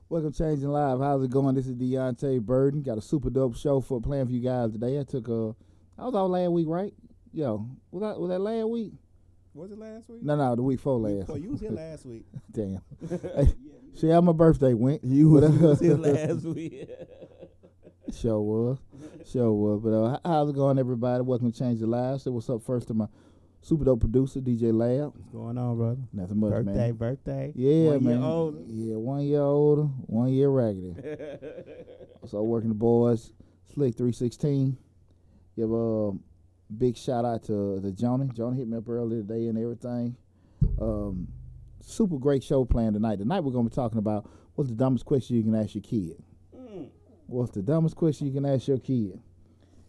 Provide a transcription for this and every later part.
Welcome to Changing Live. How's it going? This is Deonte Burden. Got a super dope show playing for you guys today. I was out last week, right? Yo, was that last week? Was it last week? No, the week before last. Oh, you was here last week. Damn. Hey, see how my birthday went. You was here last week. Sure was. But how's it going, everybody? Welcome to Changing Lives. Say what's up first to my super dope producer, DJ Lab. What's going on, brother? Nothing much, man. Birthday. Yeah, 1 man. year older. Yeah, 1 year older, 1 year raggedy. So working the boys, Slick 316. Give a big shout out to Johnny. Johnny hit me up earlier today and everything. Super great show planned tonight. Tonight we're going to be talking about what's the dumbest question you can ask your kid. What's the dumbest question you can ask your kid?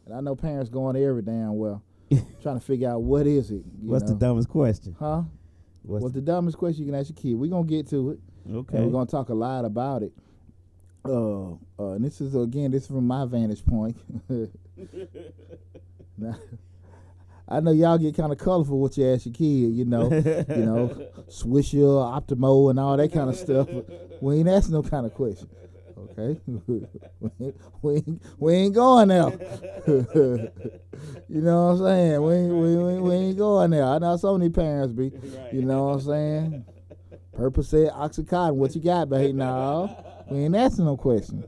And I know parents going every damn well trying to figure out what is it. What's the dumbest question? Huh? What's the dumbest question you can ask your kid? We're going to get to it. Okay. And we're going to talk a lot about it. And this is from my vantage point. Now, I know y'all get kind of colorful what you ask your kid, Swisher, Optimo, and all that kind of stuff. But we ain't asking no kind of question. Okay, we ain't going there. You know what I'm saying? We ain't going there. I know so many parents be. Right. You know what I'm saying? Percocet, Oxycontin, what you got, baby? No, we ain't asking no question.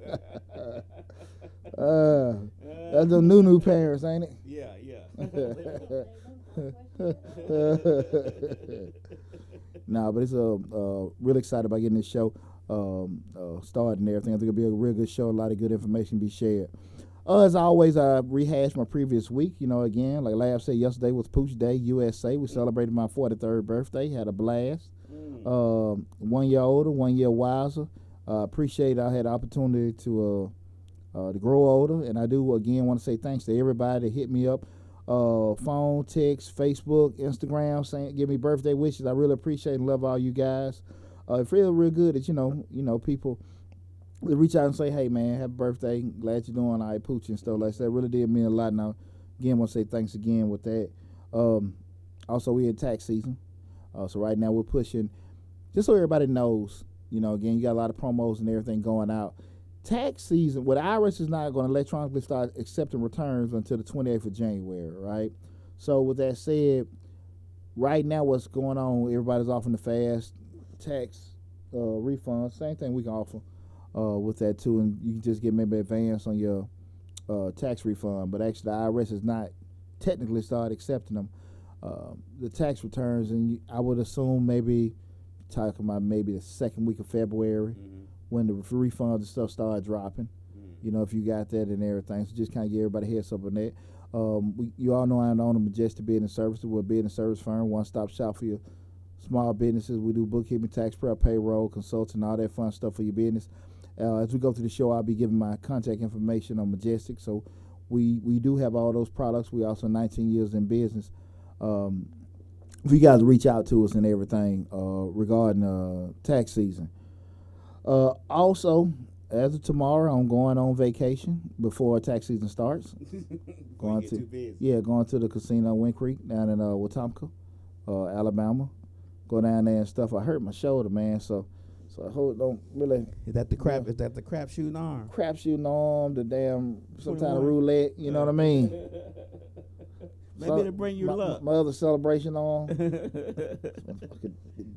That's the new parents, ain't it? Yeah. Nah, but it's really excited about getting this show started and everything. I think it'll be a real good show. A lot of good information be shared. As always, I rehashed my previous week. Again, like Lab said, yesterday was Pooch Day, USA. We celebrated my 43rd birthday. Had a blast. 1 year older, 1 year wiser. Appreciate I had the opportunity to grow older, and I do again want to say thanks to everybody that hit me up, phone, text, Facebook, Instagram, saying give me birthday wishes. I really appreciate and love all you guys. It feels real good that people they reach out and say, hey man, happy birthday, glad you're doing all right, Pooch and stuff like that. Really did mean a lot. Now again, want to say thanks again with that. Also we're in tax season, so right now we're pushing, just so everybody knows, again, you got a lot of promos and everything going out. Tax season, the IRS is not going to electronically start accepting returns until the 28th of January, right? So with that said, right now what's going on, everybody's offering the fast tax refunds. Same thing we can offer with that too, and you can just get maybe advance on your tax refund, but actually the IRS has not technically started accepting them, the tax returns, and I would assume talking about the second week of February. When the refunds and stuff start dropping, if you got that and everything. So just kind of give everybody a heads up on that. You all know I own a Majestic Business Services. We're a business service firm, one-stop shop for your small businesses. We do bookkeeping, tax prep, payroll, consulting, all that fun stuff for your business. As we go through the show, I'll be giving my contact information on Majestic. So we do have all those products. We also 19 years in business. If you guys reach out to us and everything regarding tax season. Also, as of tomorrow, I'm going on vacation before tax season starts. going to the casino Wind Creek down in Wetumpka, Alabama. Go down there and stuff. I hurt my shoulder, man, so I don't really. Is that the crap? Is that the crap shooting arm? Crap shooting arm, the damn some kind of roulette. You know what I mean? Maybe to bring you luck. My other celebration on.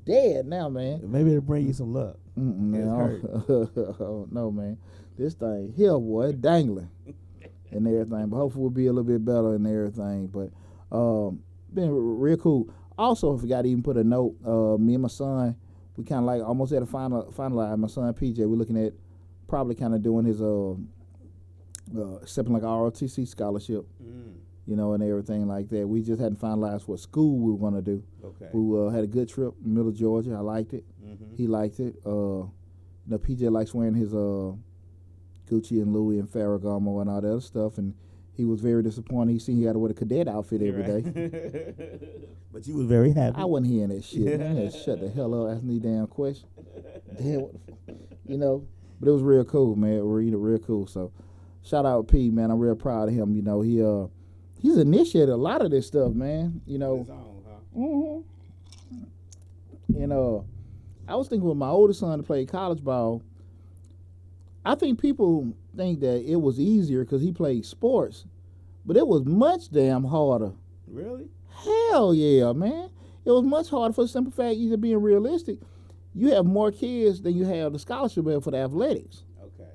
Dead now, man. Maybe to bring you some luck. Oh, no, man. This thing here, boy, dangling and everything. But hopefully we'll be a little bit better and everything. But been real cool. Also, I forgot to even put a note. Me and my son, we kind of like almost at a finalize. My son PJ, we're looking at probably kind of doing his accepting like ROTC scholarship. And everything like that. We just hadn't finalized what school we were going to do. Okay. We had a good trip in middle Georgia. I liked it. He liked it. PJ likes wearing his Gucci and Louis and Ferragamo and all that other stuff, and he was very disappointed. He had to wear the cadet outfit every day. But you was very happy. I wasn't hearing that shit, man. Shut the hell up, asking these damn questions. Damn, But it was real cool, man. Real cool. So shout out P, man. I'm real proud of him. He's initiated a lot of this stuff, man. His own, huh? And I was thinking with my oldest son to play college ball. I think people think that it was easier because he played sports, but it was much damn harder. Really? Hell yeah, man. It was much harder for the simple fact, either being realistic. You have more kids than you have the scholarship bill for the athletics. Okay.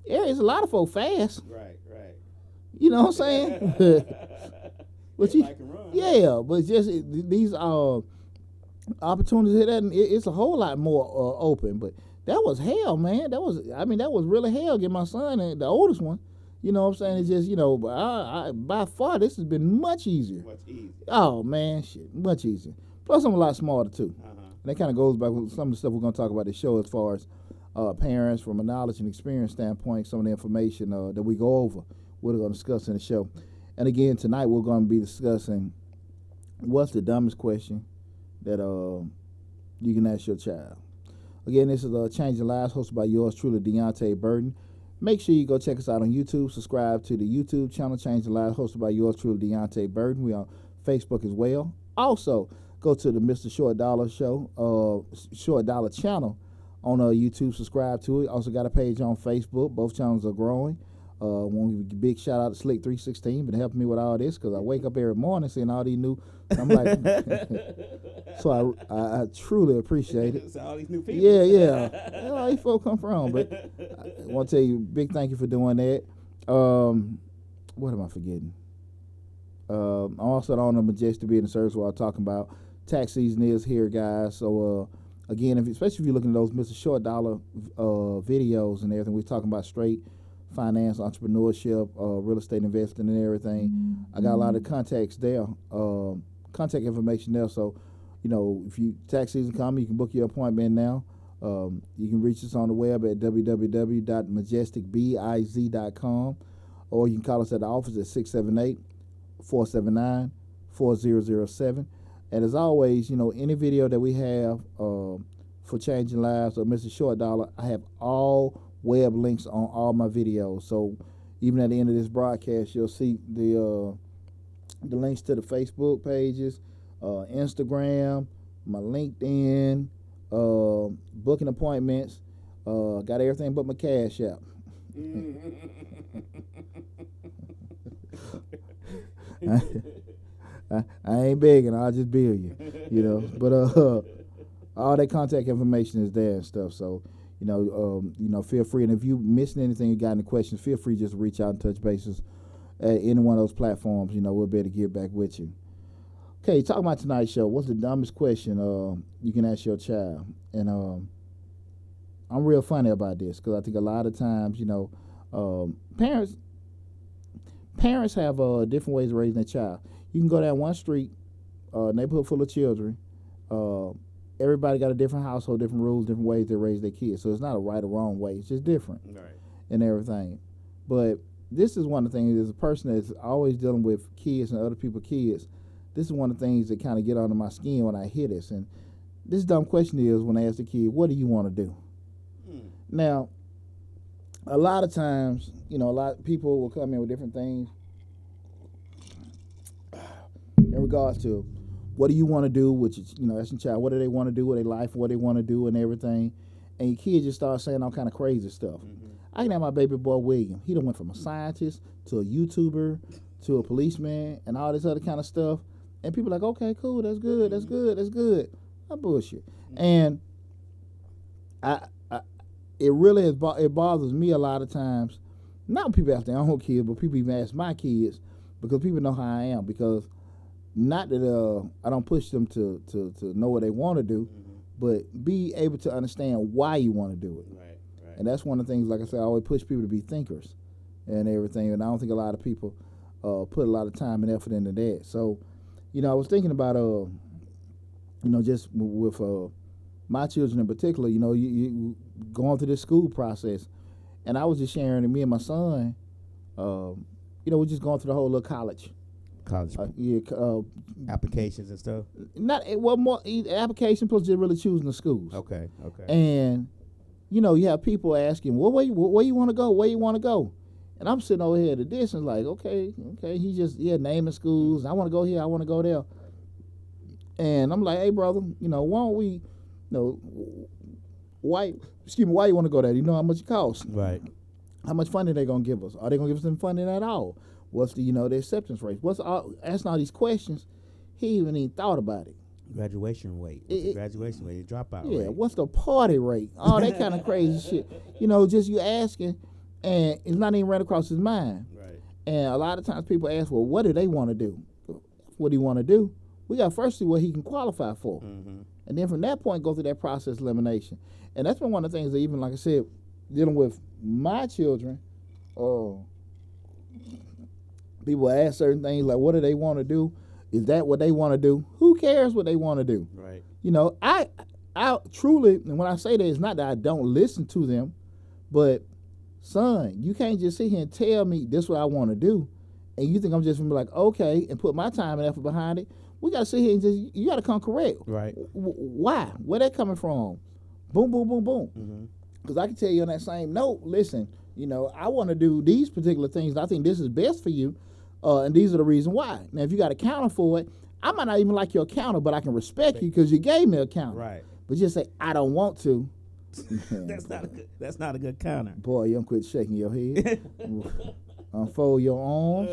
Yeah, it's a lot of folk fast. Right. You know what I'm saying? But Everybody can run. yeah, but just these opportunities here, it's a whole lot more open. But that was hell, man. That was really hell. Get my son, the oldest one. You know what I'm saying? It's just, by far this has been much easier. Much easier. Oh man, shit, much easier. Plus, I'm a lot smarter too. And that kind of goes back with some of the stuff we're going to talk about this show as far as parents from a knowledge and experience standpoint, some of the information that we go over, we're going to discuss in the show. And again, tonight we're going to be discussing what's the dumbest question that you can ask your child. Again, this is Changing Lives, hosted by yours truly, Deonte Burden. Make sure you go check us out on YouTube. Subscribe to the YouTube channel, Changing Lives, hosted by yours truly, Deonte Burden. We on Facebook as well. Also, go to the Mr. Short Dollar Show, Short Dollar channel on YouTube. Subscribe to it. Also got a page on Facebook. Both channels are growing. Want to give a big shout out to Slick 316, been helping me with all this because I wake up every morning seeing all these new. I'm like, so I truly appreciate it. So all these new people. Yeah. Where all these folks come from? But I want to tell you, big thank you for doing that. What am I forgetting? I'm also on the Majestic Business Service while I'm talking about tax season is here, guys. So again, especially if you're looking at those Mr. Short Dollar videos and everything, we're talking about straight finance, entrepreneurship, real estate investing and everything. I got a lot of contacts there, contact information there. So, if tax season come, you can book your appointment now. You can reach us on the web at www.majesticbiz.com, or you can call us at the office at 678-479-4007. And as always, any video that we have for Changing Lives or Mr. Short Dollar, I have all web links on all my videos. So even at the end of this broadcast, you'll see the links to the Facebook pages, Instagram, my LinkedIn, booking appointments. Got everything but my Cash App. I ain't begging, I'll just bill you, But all that contact information is there and stuff. So feel free. And if you missing anything, you got any questions, feel free just to reach out and touch bases at any one of those platforms. We'll be able to get back with you. Okay, talking about tonight's show. What's the dumbest question you can ask your child? And I'm real funny about this because I think a lot of times, parents have different ways of raising their child. You can go down one street, neighborhood full of children. Everybody got a different household, different rules, different ways they raise their kids. So it's not a right or wrong way. It's just different and everything. But this is one of the things, as a person that's always dealing with kids and other people's kids, this is one of the things that kind of get under my skin when I hear this. And this dumb question is when I ask the kid, what do you want to do? Now, a lot of times, a lot of people will come in with different things in regards to what do you want to do, which is, asking child, what do they want to do with their life, what they want to do and everything. And your kid just starts saying all kind of crazy stuff. I can have my baby boy William. He done went from a scientist to a YouTuber to a policeman and all this other kind of stuff. And people are like, okay, cool, that's good. That's bullshit. And it really it bothers me a lot of times. Not people ask their own kids, but people even ask my kids because people know how I am. Because not that I don't push them to know what they want to do, but be able to understand why you want to do it. Right. And that's one of the things, like I said, I always push people to be thinkers and everything. And I don't think a lot of people put a lot of time and effort into that. So, I was thinking about, just with my children in particular, you going through this school process. And I was just sharing, me and my son, we're just going through the whole little college applications and stuff. More application plus just really choosing the schools. Okay. And you have people asking, where you want to go? Where you want to go? And I'm sitting over here at a distance, like, okay. He just naming schools. I want to go here. I want to go there. And I'm like, hey brother, why don't we No, why? Excuse me. Why you want to go there? You know how much it costs. Right. How much funding they gonna give us? Are they gonna give us any funding at all? What's the the acceptance rate? What's asking all these questions? He even thought about it. Graduation rate. What's the graduation rate? The dropout Yeah, rate. what's the party rate? All that kind of crazy shit. Just you asking, and it's not even ran across his mind. Right. And a lot of times people ask, well, what do they want to do? What do you want to do? We got first see what he can qualify for. Mm-hmm. And then from that point, go through that process elimination. And that's been one of the things that even, like I said, dealing with my children, people ask certain things like, what do they want to do? Is that what they want to do? Who cares what they want to do? Right. I truly, and when I say that, it's not that I don't listen to them, but son, you can't just sit here and tell me this is what I want to do, and you think I'm just gonna be like, okay, and put my time and effort behind it. We got to sit here and you got to come correct. Right. Why? Where that coming from? Boom, boom, boom, boom. Because I can tell you on that same note, listen, I want to do these particular things. I think this is best for you, and these are the reason why. Now, if you got a counter for it, I might not even like your counter, but I can respect you because you gave me a counter. Right. But just say, I don't want to. That's not a good counter. Boy, you don't quit shaking your head. Unfold your arms.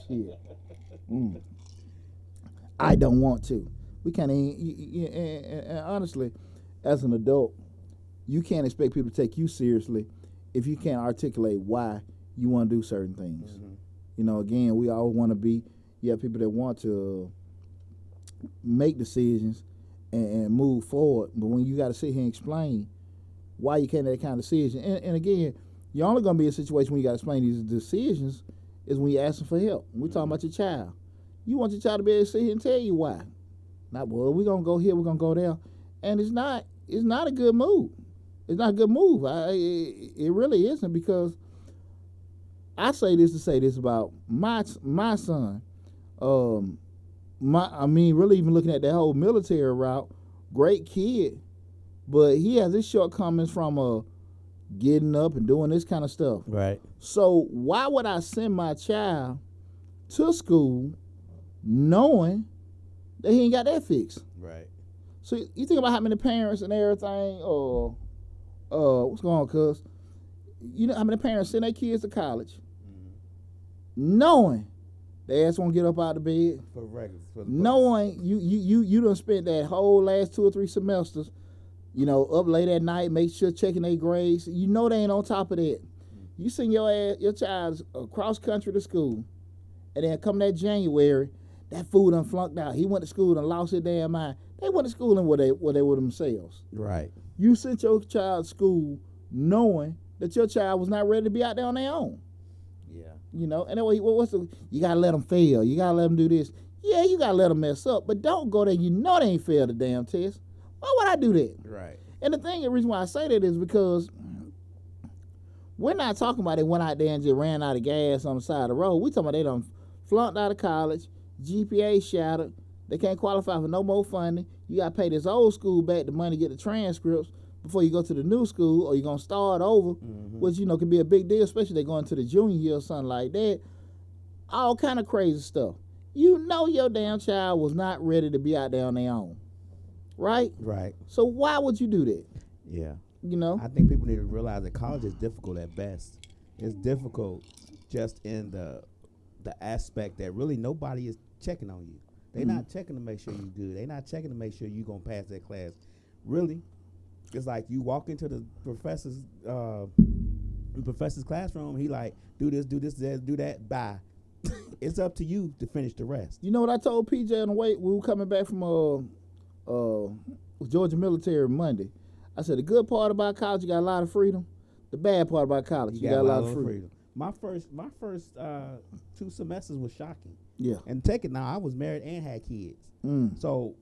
Shit. I don't want to. We can't even, and honestly, as an adult, you can't expect people to take you seriously if you can't articulate why you want to do certain things. Again, we all want to be, you have people that want to make decisions and move forward, but when you got to sit here and explain why you can't make that kind of decision, and again, you're only going to be in a situation when you got to explain these decisions is when you're asking for help. We're talking about your child. You want your child to be able to sit here and tell you why. Not, well, we're going to go here, we're going to go there. And it's not a good move. It's not a good move. It really isn't, because I say this to say this about my son. Really even looking at that whole military route, great kid, but he has his shortcomings from getting up and doing this kind of stuff. Right. So why would I send my child to school knowing that he ain't got that fixed? Right. So you think about how many parents and everything, what's going on, cuz? You know how many parents send their kids to college knowing their ass won't get up out of bed, knowing you done spent that whole last 2 or 3 semesters, up late at night, make sure checking their grades. You know they ain't on top of that. You send your child across country to school, and then come that January, that fool done flunked out. He went to school and lost his damn mind. They went to school and where they were themselves. Right. You sent your child to school knowing that your child was not ready to be out there on their own. Yeah. And that way, you gotta let them fail. You gotta let them do this. Yeah, you gotta let them mess up, but don't go there. You know they ain't failed the damn test. Why would I do that? Right. And the reason why I say that is because we're not talking about they went out there and just ran out of gas on the side of the road. We talking about they done flunked out of college, GPA shattered. They can't qualify for no more funding. You got to pay this old school back the money to get the transcripts before you go to the new school, or you're going to start over, which, can be a big deal, especially they going to the junior year or something like that. All kind of crazy stuff. You know your damn child was not ready to be out there on their own. Right? Right. So why would you do that? Yeah. I think people need to realize that college is difficult at best. It's difficult just in the aspect that really nobody is checking on you. They're not checking to make sure you're good. They're not checking to make sure you're going to pass that class. Really, it's like you walk into the professor's classroom, he like, do this, do that, bye. It's up to you to finish the rest. You know what I told PJ on the way? We were coming back from Georgia military Monday. I said, the good part about college, you got a lot of freedom. The bad part about college, you got a lot of freedom. My first 2 semesters was shocking. Yeah. And take it now, I was married and had kids. So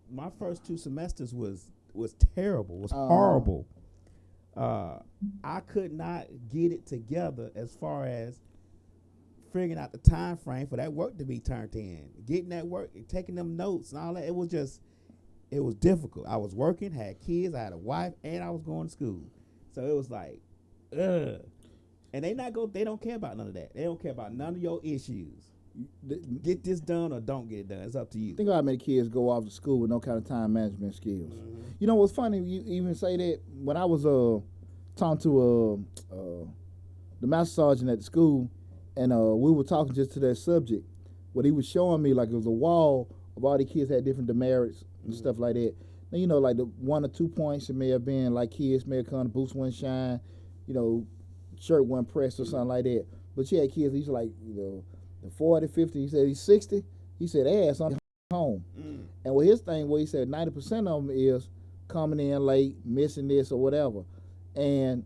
my first 2 semesters was terrible, was horrible. I could not get it together as far as figuring out the time frame for that work to be turned in, getting that work, taking them notes and all that. It was difficult. I was working, had kids, I had a wife, and I was going to school. So it was like, ugh. And they don't care about none of that. They don't care about none of your issues. Get this done or don't get it done. It's up to you. Think about how many kids go off to school with no kind of time management skills. You know what's funny? You even say that when I was talking to the master sergeant at the school, and we were talking just to that subject. What he was showing me, like it was a wall of all the kids had different demerits and stuff like that. Now, you know, like the 1 or 2 points it may have been like kids may have come, boots wouldn't shine, you know, shirt wasn't pressed or something like that. But you had kids, he's like, you know, the 40, 50, he said he's 60. He said, ass on home. And what his thing was, he said 90% of them is coming in late, missing this or whatever. And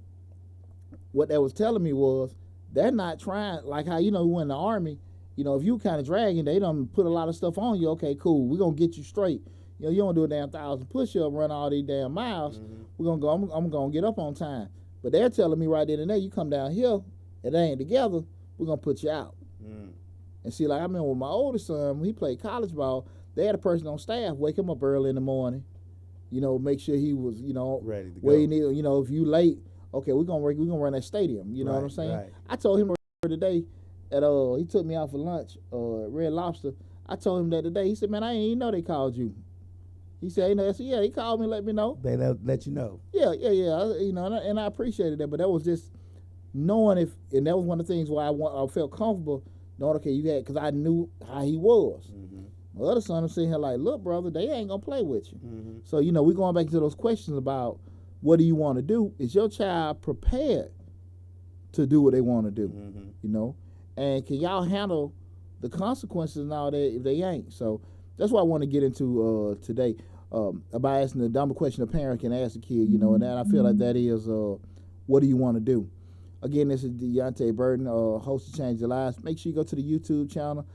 what that was telling me was they're not trying, like how, you know, when in the Army, you know, if you kind of dragging, they done put a lot of stuff on you. Okay, cool, we're going to get you straight. You know, you don't do a damn 1,000 push-up, run all these damn miles. We're going to go, I'm going to get up on time. But they're telling me right then and there, you come down here, and they ain't together, we're going to put you out. And see, like I remember with my oldest son, when he played college ball, they had a person on staff wake him up early in the morning, you know, make sure he was, you know, ready to where go. he need, you know, if you late, okay, we're gonna run that stadium. You know what I'm saying? Right. I told him today at he took me out for lunch, Red Lobster. I told him that today. He said, "Man, I ain't even know they called you." He said, "You know," I said, "Yeah, he called me, let me know." They let you know. Yeah. You know, and I appreciated that, but that was just knowing if, and that was one of the things why I felt comfortable knowing, okay, you had, because I knew how he was. My other son was sitting here like, look, brother, they ain't gonna play with you. So, you know, we're going back to those questions about what do you want to do? Is your child prepared to do what they want to do? You know, and can y'all handle the consequences and all that if they ain't? So that's what I want to get into today, about asking the dumber question a parent can ask a kid, you know, and that I feel like that is, what do you want to do? Again, this is Deonte Burden, host of Change Your Lives. Make sure you go to the YouTube channel.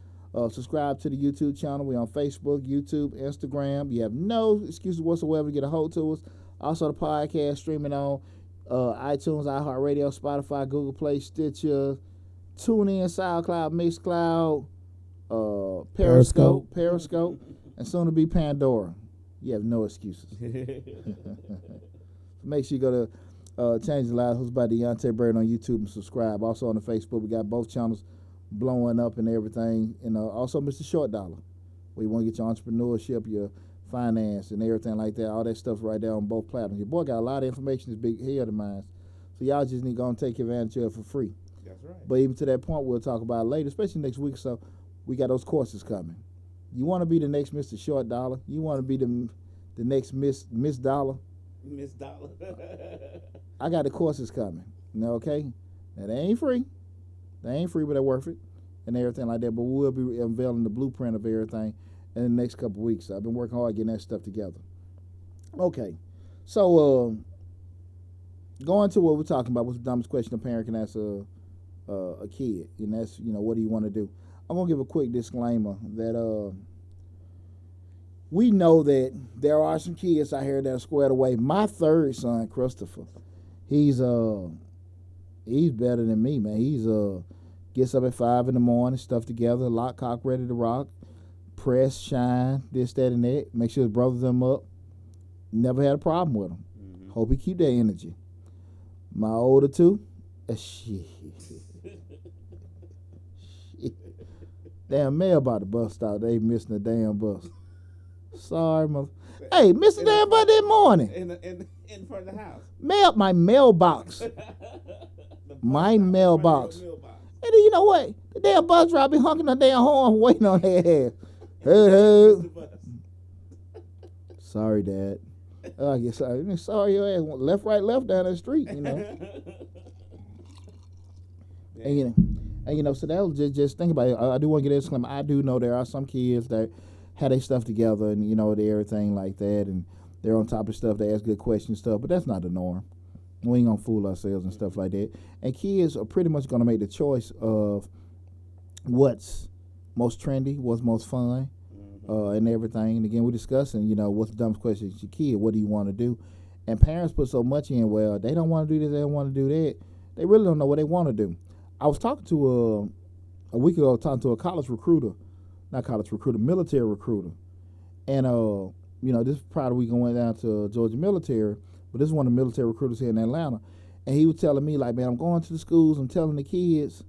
Subscribe to the YouTube channel. We're on Facebook, YouTube, Instagram. You have no excuses whatsoever to get a hold to us. Also, the podcast streaming on iTunes, iHeartRadio, Spotify, Google Play, Stitcher, TuneIn, SoundCloud, Mixcloud, Periscope, and soon to be Pandora. You have no excuses. Make sure you go to Change the Lives, hosted by Deonte Burden on YouTube, and subscribe. Also on the Facebook, we got both channels blowing up and everything. And also Mr. Short Dollar, where you want to get your entrepreneurship, your finance, and everything like that. All that stuff right there on both platforms. Your boy got a lot of information, this big head of mine. So y'all just need to go and take advantage of it for free. That's right. But even to that point, we'll talk about it later, especially next week. So we got those courses coming. You want to be the next Mr. Short Dollar? You want to be the next Miss Dollar? Miss Dollar. I got the courses coming. You know, okay? Now, they ain't free. They ain't free, but they're worth it and everything like that. But we'll be unveiling the blueprint of everything in the next couple of weeks. So I've been working hard getting that stuff together. Okay. So going to what we're talking about, what's the dumbest question a parent can ask a kid? And that's, you know, what do you want to do? I'm going to give a quick disclaimer that we know that there are some kids out here that are squared away. My third son, Christopher, he's better than me, man. He's gets up at 5 in the morning, stuff together, lock, cock, ready to rock, press, shine, this, that, and that. Make sure his brothers them up. Never had a problem with him. Hope he keep that energy. My older two, shit. Damn mail about the bus stop. They missing the damn bus. Sorry, mother. Hey, missed the damn bus that morning. In front of the house. My mailbox. My mailbox. And then you know what? The damn bus driver be honking the damn horn waiting on their ass. Hey. Sorry, Dad. I guess sorry your ass went left, right, left down the street, you know. And you know, so that was just think about it. I do want to get a disclaimer. I do know there are some kids that had their stuff together and, you know, everything like that, and they're on top of stuff, they ask good questions and stuff, but that's not the norm. We ain't gonna fool ourselves and stuff like that. And kids are pretty much gonna make the choice of what's most trendy, what's most fun, and everything. And again, we're discussing, you know, what's the dumbest question to your kid? What do you want to do? And parents put so much in, well, they don't want to do this, they don't want to do that. They really don't know what they want to do. I was talking to a week ago, talking to a military recruiter. And, you know, this Pride week I went down to Georgia Military, but this is one of the military recruiters here in Atlanta. And he was telling me, like, man, I'm going to the schools, I'm telling the kids,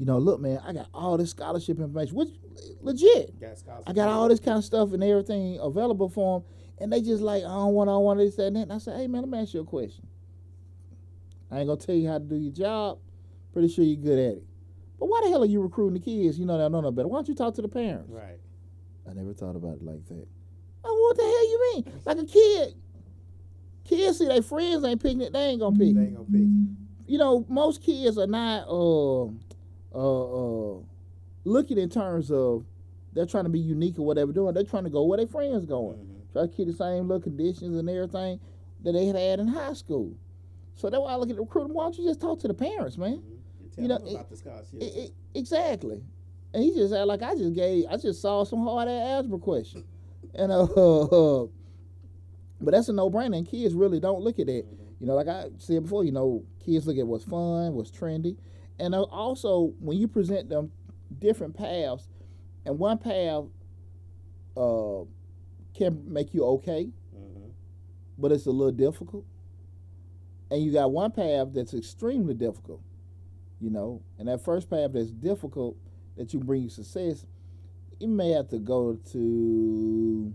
look, man, I got all this scholarship information, which legit. I got all this kind of stuff and everything available for them, and they just like, I don't want this, that, and that. And I said, hey, man, let me ask you a question. I ain't gonna tell you how to do your job. Pretty sure you're good at it. But why the hell are you recruiting the kids? They don't know no better. Why don't you talk to the parents? Right. I never thought about it like that. What the hell you mean? Like a kid. Kids see their friends ain't picking it, they ain't gonna pick it. Most kids are not looking in terms of they're trying to be unique or whatever doing. They're trying to go where their friends going. Mm-hmm. Try to keep the same little conditions and everything that they had in high school. So that's why I look at the recruiting. Why don't you just talk to the parents, man? Mm-hmm. Tell them about the scholarship. Exactly. And he just said, like, I just saw some hard ass algebra question. And but that's a no brainer, and kids really don't look at that. Mm-hmm. Like I said before, kids look at what's fun, what's trendy. And also when you present them different paths, and one path can make you okay, mm-hmm. but it's a little difficult. And you got one path that's extremely difficult, and that first path that's difficult that you bring you success, you may have to go to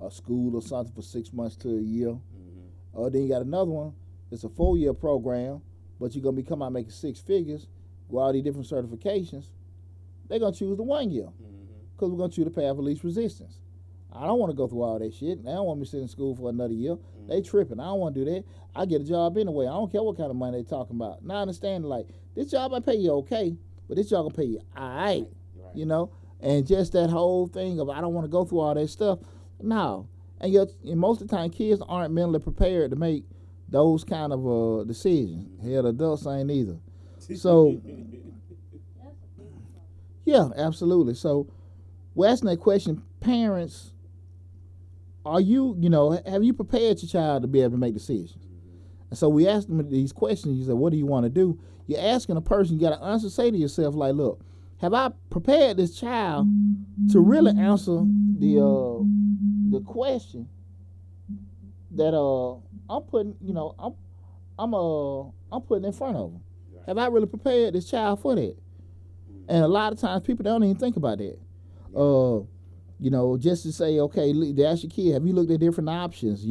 a school or something for 6 months to a year. Mm-hmm. Or then you got another one, it's a 4-year program, but you're going to be come out making 6 figures, go all these different certifications. They're going to choose the 1 year because we're going to choose the path of least resistance. I don't want to go through all that shit. They don't want me to sit in school for another year. Mm-hmm. They tripping. I don't want to do that. I get a job anyway. I don't care what kind of money they talking about. Now I understand, like, this job I pay you okay, but this job going to pay you all right, And just that whole thing of I don't want to go through all that stuff. No. And yet, most of the time, kids aren't mentally prepared to make those kind of decisions. Hell, adults ain't either. So, yeah, absolutely. So, we're asking that question, parents, are you, have you prepared your child to be able to make decisions? And so we ask them these questions. You say, what do you want to do? You're asking a person, you got to answer, say to yourself, like, look, have I prepared this child to really answer the question that I'm putting, I'm putting in front of them? Right. Have I really prepared this child for that? And a lot of times people don't even think about that. Just to say, okay, to ask your kid, have you looked at different options?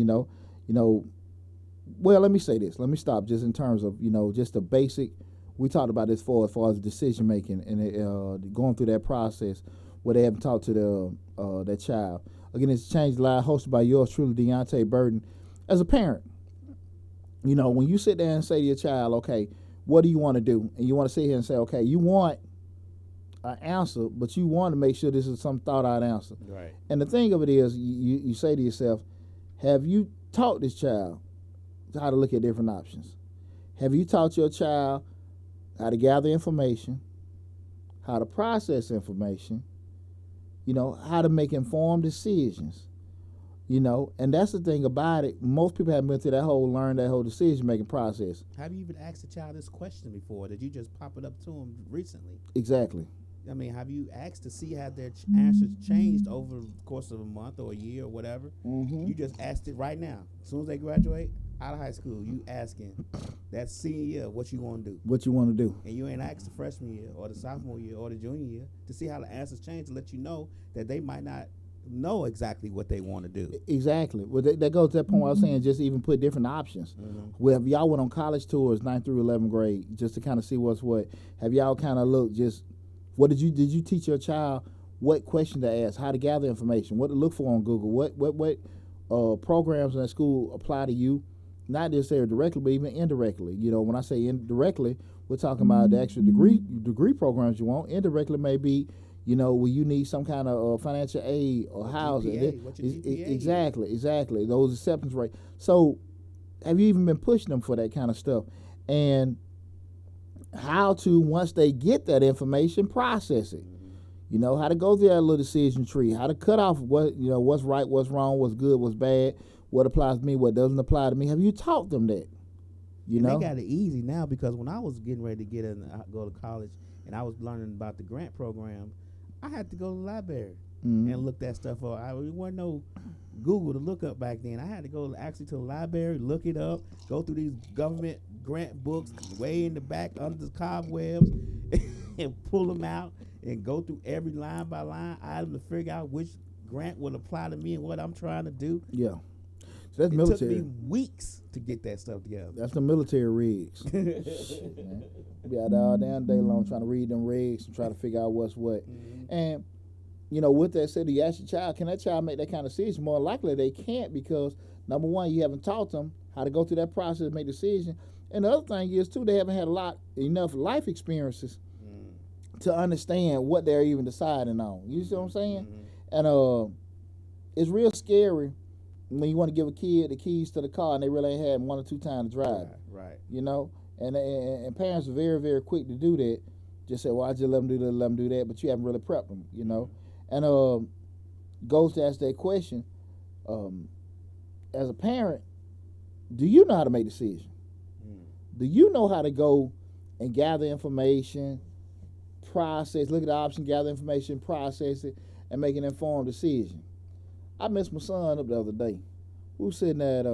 Well, let me say this. Let me stop just in terms of, just the basic. We talked about this as far as decision making and going through that process where they haven't talked to that child. Again, it's Change the Live, hosted by yours truly, Deonte Burden. As a parent, when you sit there and say to your child, okay, what do you want to do? And you want to sit here and say, okay, you want an answer, but you want to make sure this is some thought out answer. Right. And the thing of it is, you say to yourself, have you taught this child how to look at different options? Have you taught your child how to gather information, how to process information, how to make informed decisions, and that's the thing about it. Most people haven't been through that whole decision-making process. Have you even asked a child this question before? Did you just pop it up to them recently? Exactly. I mean, have you asked to see how their answers changed over the course of a month or a year or whatever? Mm-hmm. You just asked it right now. As soon as they graduate out of high school, you asking that senior year what you want to do. What you want to do. And you ain't asked the freshman year or the sophomore year or the junior year to see how the answers change, to let you know that they might not know exactly what they want to do. Exactly. Well, that goes to that point where I was saying just even put different options. Mm-hmm. Well, if y'all went on college tours 9th through 11th grade just to kind of see what's what, have y'all kind of looked just, what did you teach your child what question to ask, how to gather information, what to look for on Google, what programs in that school apply to you, not necessarily directly, but even indirectly. When I say indirectly, we're talking about the actual degree programs you want. Indirectly may be, where you need some kind of financial aid or housing. Exactly. Those acceptance rates. So have you even been pushing them for that kind of stuff? And how to, once they get that information, process it. How to go through that little decision tree, how to cut off what's right, what's wrong, what's good, what's bad, what applies to me, what doesn't apply to me. Have you taught them that? They got it easy now, because when I was getting ready to go to college and I was learning about the grant program, I had to go to the library and look that stuff up. There wasn't no Google to look up back then. I had to go actually to the library, look it up, go through these government grant books way in the back under the cobwebs and pull them out and go through every line by line item to figure out which grant will apply to me and what I'm trying to do. Yeah. So that's It military. took me weeks to get that stuff together. That's the military rigs. Shit, man. Be out there all damn day long trying to read them rigs and try to figure out what's what. Mm-hmm. And, with that said, you ask your child, can that child make that kind of decision? More likely they can't because, number one, you haven't taught them how to go through that process and make decisions. And the other thing is, too, they haven't had enough life experiences to understand what they're even deciding on. You see what I'm saying? Mm-hmm. And it's real scary when you want to give a kid the keys to the car and they really ain't had 1 or 2 times to drive. Right. And parents are very, very quick to do that. Just say, well, I just let them do that, let them do that, but you haven't really prepped them, And goes to ask that question, as a parent, do you know how to make decisions? Do you know how to go and gather information, process, look at the option, gather information, process it, and make an informed decision? I messed my son up the other day. We were sitting at,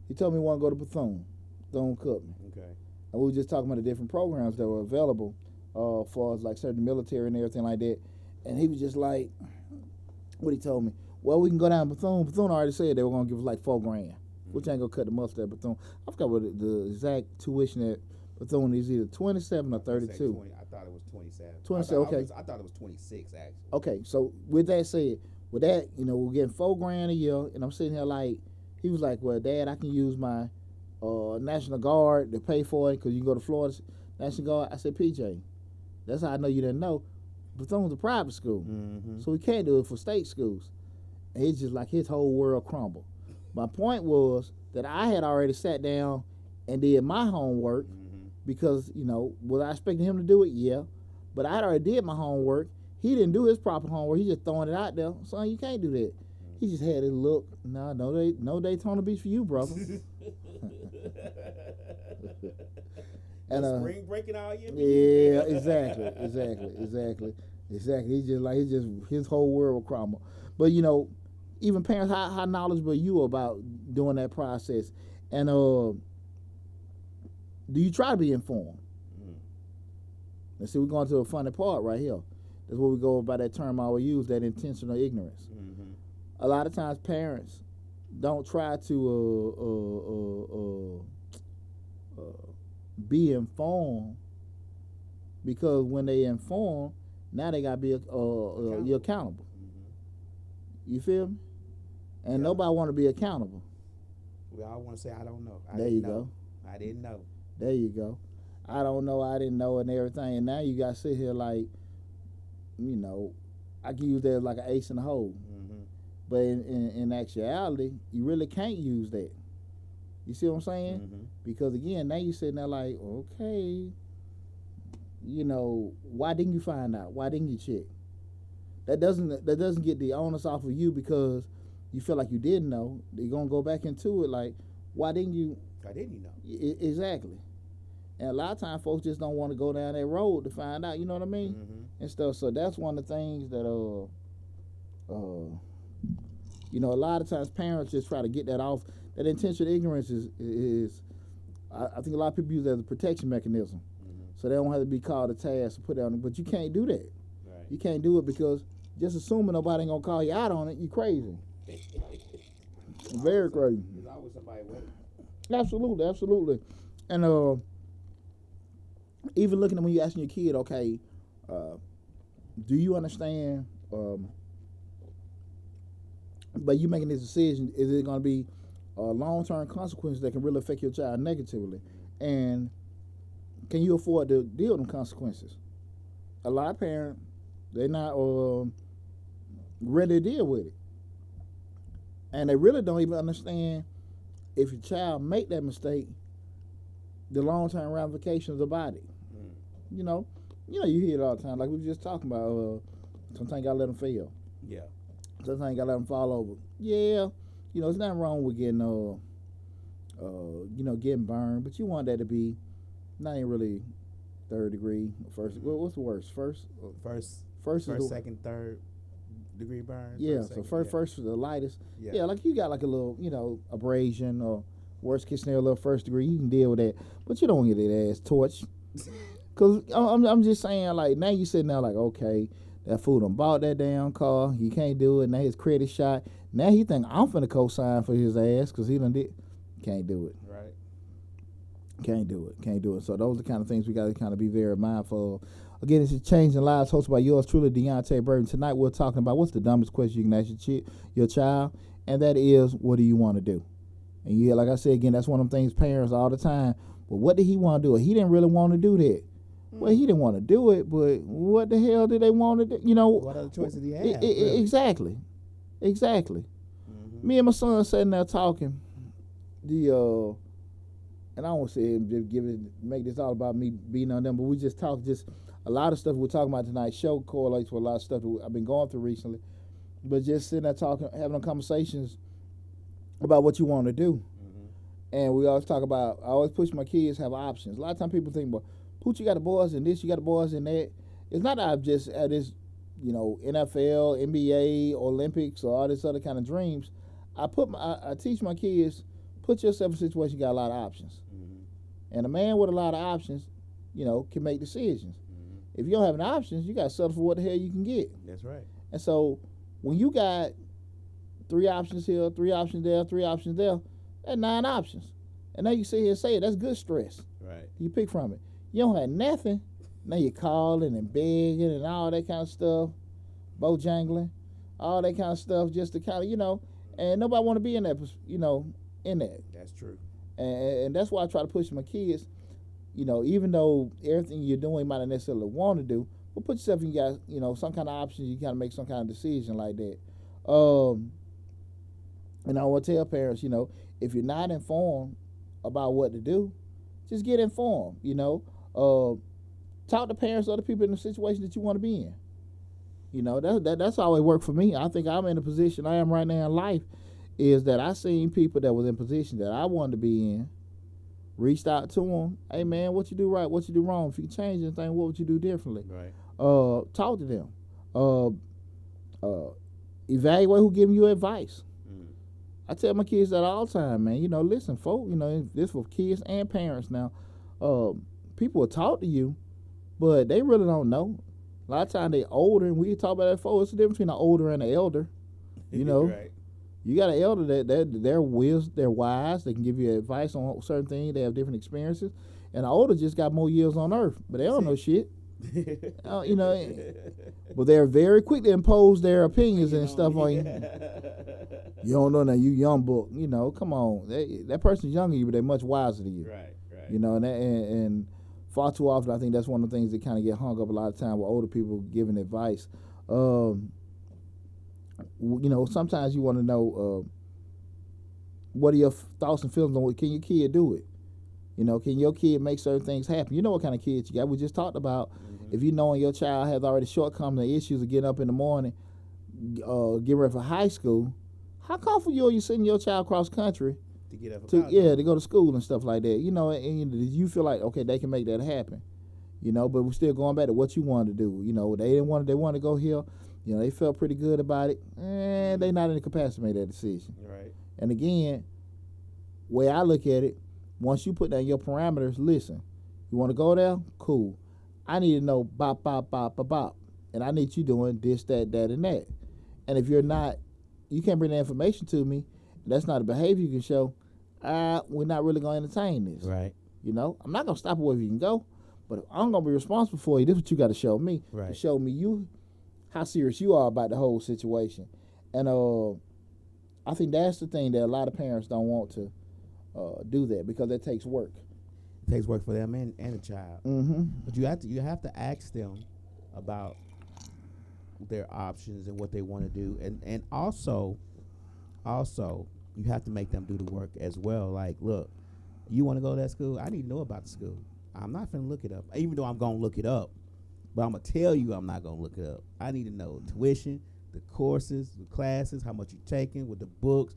he told me he wanted to go to Bethune-Cookman. Okay. And we were just talking about the different programs that were available for us, like certain military and everything like that. And he was just like, what he told me, well, we can go down to Bethune. Bethune already said they were going to give us like $4,000, which ain't going to cut the mustard at Bethune. I forgot what the exact tuition at Bethune is, either 27 or 32. I thought it was 27. 27, okay. I thought it was 26, actually. Okay, so with that said, we're getting $4,000 a year, and I'm sitting here like, he was like, well, Dad, I can use my National Guard to pay for it because you can go to Florida National Guard. I said, PJ, that's how I know you didn't know. Bethune's a private school, so we can't do it for state schools. And it's just like his whole world crumbled. My point was that I had already sat down and did my homework because, was I expecting him to do it? Yeah. But I had already did my homework. He didn't do his proper homework. He just throwing it out there. Son, you can't do that. He just had his look. No Daytona Beach for you, brother. And spring breaking all year. Yeah, exactly. He's just his whole world will crumble. But even parents, how knowledgeable are you about doing that process? And do you try to be informed? Let's see, we're going to a funny part right here. That's where we go by that term I always use, that intentional ignorance. A lot of times parents don't try to be informed because when they inform, now they got to be you're accountable. You feel me? And nobody want to be accountable. We all want to say, I don't know. There you go. I didn't know. There you go. I don't know, I didn't know, and everything. And now you got to sit here like, I can use that as like an ace in the hole. But in actuality, you really can't use that. You see what I'm saying? Because again, now you're sitting there like, okay, why didn't you find out? Why didn't you check? That doesn't get the onus off of you because you feel like you didn't know. You're gonna go back into it like, why didn't you? Why didn't you know? Exactly. And a lot of times, folks just don't want to go down that road to find out. You know what I mean? And stuff. So that's one of the things that a lot of times parents just try to get that off. That intentional ignorance is I think a lot of people use it as a protection mechanism. So they don't have to be called to task and put it on them. But you can't do that. Right. You can't do it because just assuming nobody ain't gonna call you out on it, you crazy. Very crazy. There's always somebody waiting. Absolutely. And even looking at when you're asking your kid, okay, do you understand? But you making this decision, is it going to be long-term consequences that can really affect your child negatively? And can you afford to deal with them consequences? A lot of parents, they're not ready to deal with it. And they really don't even understand if your child make that mistake, the long-term ramifications about it. You hear it all the time. Like we were just talking about, sometimes you got to let them fail. Yeah. Sometimes you got to let them fall over. Yeah. There's nothing wrong with getting, getting burned, but you want that to be not even really third degree, first. What's the worst? First, second, third degree burn. Yeah. First is the lightest. Yeah. Like you got like a little, abrasion or worst case scenario, a little first degree. You can deal with that, but you don't want to get that ass torched. Cause I'm just saying, like, now you sitting there like, okay, that fool done bought that damn car. He can't do it. Now his credit shot. Now he think I'm finna co-sign for his ass because he done did. Can't do it. Right. Can't do it. Can't do it. So those are the kind of things we got to kind of be very mindful of. Again, it's Changing Lives, hosted by yours truly, Deonte Burden. Tonight we're talking about what's the dumbest question you can ask your child, and that is, what do you want to do? And yeah, like I said again, that's one of them things parents all the time. But what did he want to do? He didn't really want to do that. Well, he didn't want to do it, but what the hell did they want to do? You know, what other choices did he have? Really? Exactly. Mm-hmm. Me and my son sitting there talking. And I won't say make this all about me being on them, but we just talk. Just a lot of stuff we're talking about tonight's show correlates with a lot of stuff that I've been going through recently. But just sitting there talking, having conversations about what you want to do. And we always talk about, I always push my kids have options. A lot of times people think, well, Pooch, you got the boys in this, you got the boys in that. It's not that I've just had this, NFL, NBA, Olympics, or all this other kind of dreams. I teach my kids, put yourself in a situation you got a lot of options. And a man with a lot of options, can make decisions. If you don't have any options, you got to settle for what the hell you can get. That's right. And so when you got 3 options here, 3 options there, 3 options there, that's 9 options. And now you sit here and say it. That's good stress. Right. You pick from it. You don't have nothing. Now you're calling and begging and all that kind of stuff, bojangling, all that kind of stuff, just to kind of, and nobody want to be in that, in that. That's true. And that's why I try to push my kids, even though everything you're doing you might not necessarily want to do, but put yourself in, you got, some kind of options, you got to make some kind of decision like that. And I want to tell parents, if you're not informed about what to do, just get informed, talk to parents, other people in the situation that you want to be in. That's how it worked for me. I think I'm in the position I am right now in life, is that I seen people that was in position that I wanted to be in, reached out to them, hey man, what you do right, what you do wrong, if you change anything, what would you do differently? Right. Talk to them. Evaluate who giving you advice. I tell my kids that all the time, man. Listen, folks, this for kids and parents now. People will talk to you, but they really don't know. A lot of times they older, and we talk about that before. It's the difference between an older and an elder. Right. You got an elder that they're wise. They can give you advice on certain things. They have different experiences. And an older just got more years on earth, but they don't know shit. But they're very quick to impose their opinions and stuff on you. You don't know now, you young book. Come on. That person's younger than you, but they're much wiser than you. Right. And far too often, I think that's one of the things that kind of get hung up a lot of time with older people giving advice. Sometimes you want to know what are your thoughts and feelings on what can your kid do it? Can your kid make certain things happen? You know what kind of kids you got. We just talked about if you knowing your child has already shortcomings and issues of getting up in the morning, getting ready for high school, how comfortable are you sending your child cross country to get up to go to school and stuff like that? And you feel like, okay, they can make that happen. But we're still going back to what you wanted to do. They want to go here. They felt pretty good about it, and they not in the capacity to make that decision. Right. And again, way I look at it, once you put down your parameters, listen, you want to go there? Cool. I need to know bop, bop, bop, bop, bop. And I need you doing this, that, and that. And if you're not, you can't bring that information to me, that's not a behavior you can show, we're not really going to entertain this. Right. I'm not going to stop wherever you can go, but if I'm going to be responsible for you, this is what you got to show me. Right. To show me you how serious you are about the whole situation. And I think that's the thing that a lot of parents don't want to do that, because it takes work. It takes work for them and the child. Mm-hmm. But you have to ask them about their options and what they want to do, and also you have to make them do the work as well. Like, look, you want to go to that school? I need to know about the school. I'm not going to look it up, even though I'm going to look it up. But I'm going to tell you I'm not going to look it up. I need to know tuition, the courses, the classes, how much you're taking with the books,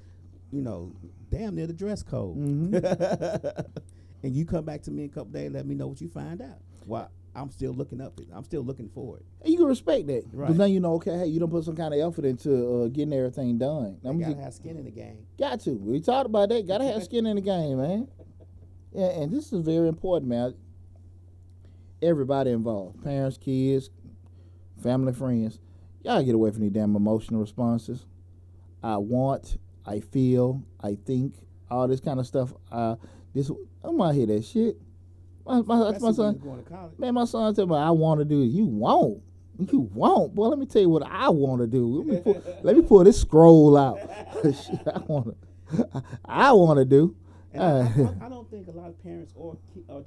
damn near the dress code. Mm-hmm. And you come back to me in a couple days, let me know what you find out. Well, I'm still looking for it. And you can respect that. Right. Because now okay, hey, you don't put some kind of effort into getting everything done. You got to have skin in the game. Got to. We talked about that. Got to have skin in the game, man. Yeah, and this is very important, man. everybody involved, parents, kids, family, friends. Y'all get away from these damn emotional responses. I want, I feel, I think, all this kind of stuff. This I'm gonna hear that shit. My Especially when son, you're going to college. man, my son tell me I want to do it. You won't. Boy, let me tell you what I want to do. Let me pull this scroll out. Shit, I want to do. And I don't think a lot of parents or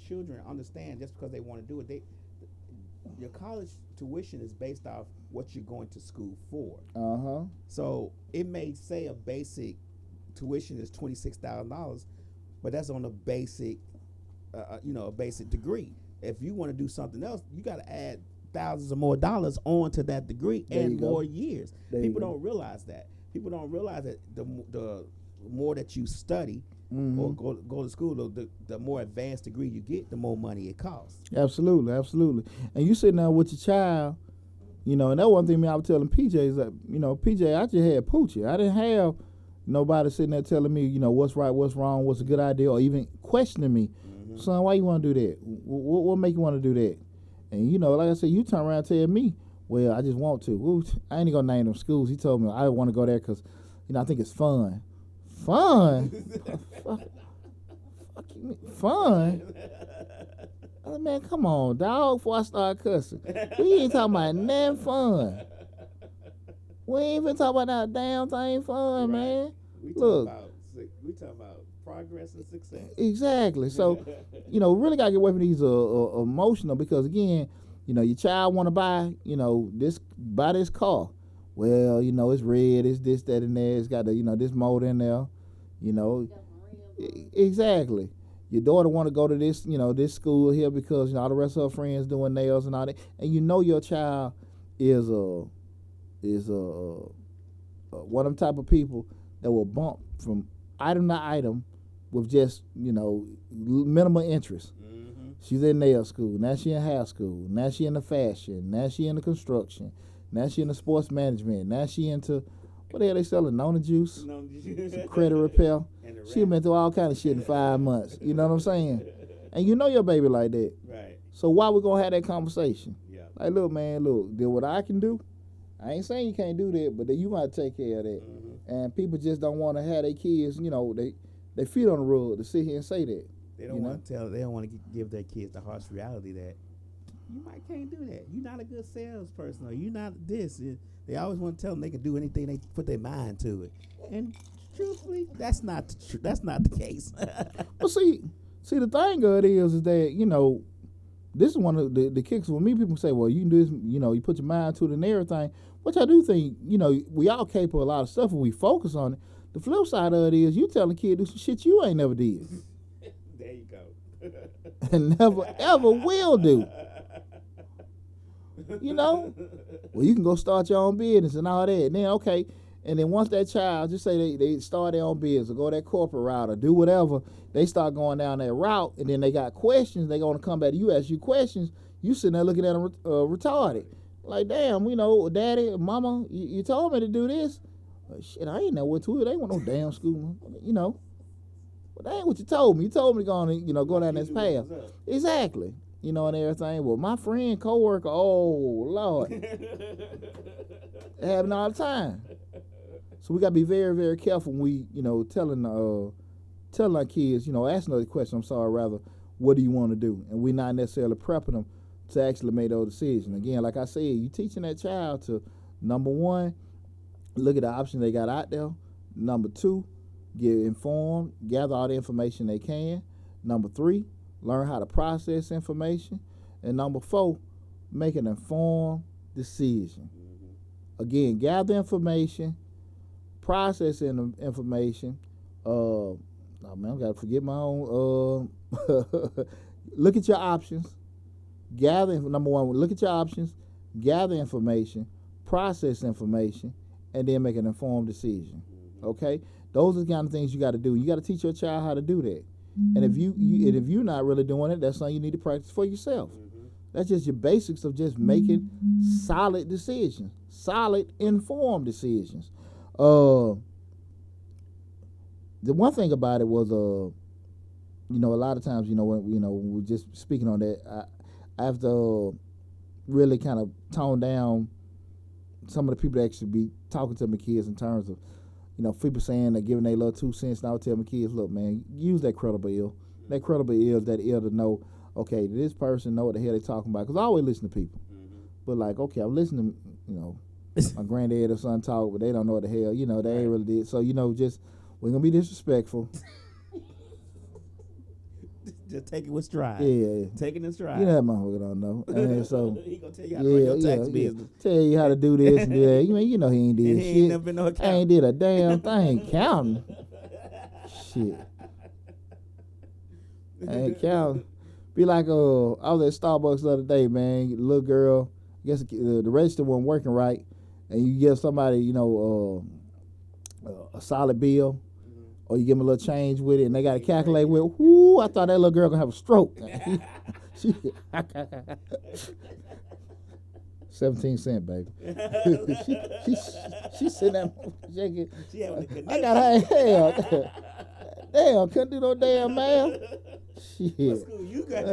children understand just because they want to do it. Your college tuition is based off what you're going to school for. So it may say a basic tuition is $26,000, but that's on a basic, a basic degree. If you want to do something else, you got to add thousands of more dollars onto that degree and more years. People don't realize that. People don't realize that the more that you study or go to school, the more advanced degree you get, the more money it costs. Absolutely. And you sitting there with your child, and that one thing I was telling PJ is that, PJ, I just had Poochie. I didn't have nobody sitting there telling me, what's right, what's wrong, what's a good idea, or even questioning me. Son, why you want to do that? What make you want to do that? And, like I said, you turn around and tell me, well, I just want to. Ooh, I ain't going to name them schools. He told me I want to go there because, I think it's fun. Fun? Fun? Oh, man, come on, dog, before I start cussing. We ain't talking about nothing fun. We ain't even talking about that damn thing fun, man. We talking about progress and success. Exactly. So, really got to get away from these emotional because, again, your child want to buy, buy this car. Well, it's red, it's this, that, and that. It's got this motor in there, Exactly. Your daughter want to go to this, this school here because, all the rest of her friends doing nails and all that. And your child is one of them type of people that will bump from item to item with just, minimal interest. She's in nail school. Now she in hair school. Now she into fashion. Now she into construction. Now she into sports management. Now she into, what the hell they selling? Nona juice? Some credit repair. She been through all kind of shit in 5 months. You know what I'm saying? And your baby like that. Right. So why we gonna have that conversation? Yeah. Like, look, man, do what I can do. I ain't saying you can't do that, but you gotta take care of that. And people just don't want to have their kids, they feet on the rug to sit here and say that. They don't want to They don't want to give their kids the harsh reality that you can't do that. You're not a good salesperson, or you're not this. They always want to tell them they can do anything they put their mind to it. And truthfully, that's not the case. Well, see, the thing of it is that this is one of the kicks with me. People say, well, you can do this, you put your mind to it and everything, which I do think, we all capable of a lot of stuff when we focus on it. The flip side of it is you telling a kid do some shit you ain't never did. There you go. And never, ever will do. Well, you can go start your own business and all that. And then, okay, and then once that child, just say they start their own business or go that corporate route or do whatever, they start going down that route, and then they got questions, they going to come back to you, ask you questions, you sitting there looking at them retarded. Like, damn, daddy, mama, you told me to do this. Shit, I ain't know what to do. They ain't want no damn school, But that ain't what you told me. You told me to go on and, go down this path. Exactly. And everything. Well, my friend, coworker, oh, Lord. It happen all the time. So we got to be very, very careful when we, telling our kids, asking those questions, what do you want to do? And we're not necessarily prepping them to actually make those decisions. Again, like I said, you teaching that child to, number one, look at the options they got out there. Number two, get informed, gather all the information they can. Number three, learn how to process information. And number four, make an informed decision. Again, gather information, processing information. I gotta forget my own. Look at your options. Number one, look at your options, gather information, process information, and then make an informed decision. Okay, those are the kind of things you got to do. You got to teach your child how to do that. And if if you're not really doing it, that's something you need to practice for yourself. That's just your basics of just making solid decisions, solid informed decisions. The one thing about it was, a lot of times, when we're just speaking on that, I have to really kind of tone down some of the people that actually be talking to my kids in terms of, people saying they're giving their little 2 cents. And I would tell my kids, look, man, use that credible ear. That credible ear is that ear to know, okay, this person know what the hell they talking about. Because I always listen to people. But like, okay, I'm listening, my granddad or son talk, but they don't know what the hell, they ain't really did. So, just, we're going to be disrespectful. Just take it with stride. Yeah. Take it in stride. That motherfucker don't know. And so, he gonna tell you how to run your tax business. Tell you how to do this and do that. He ain't did and shit. He ain't never been no account. Ain't did a damn thing counting. Shit. Ain't counting. Be like, I was at Starbucks the other day, man. Little girl, I guess the register wasn't working right, and you give somebody, a solid bill, or you give them a little change with it, and they got to calculate with. Whoo! I thought that little girl gonna have a stroke. 17 cents, baby. she sitting there shaking. I got her hell. Damn, couldn't do no damn math. Shit. What school you got?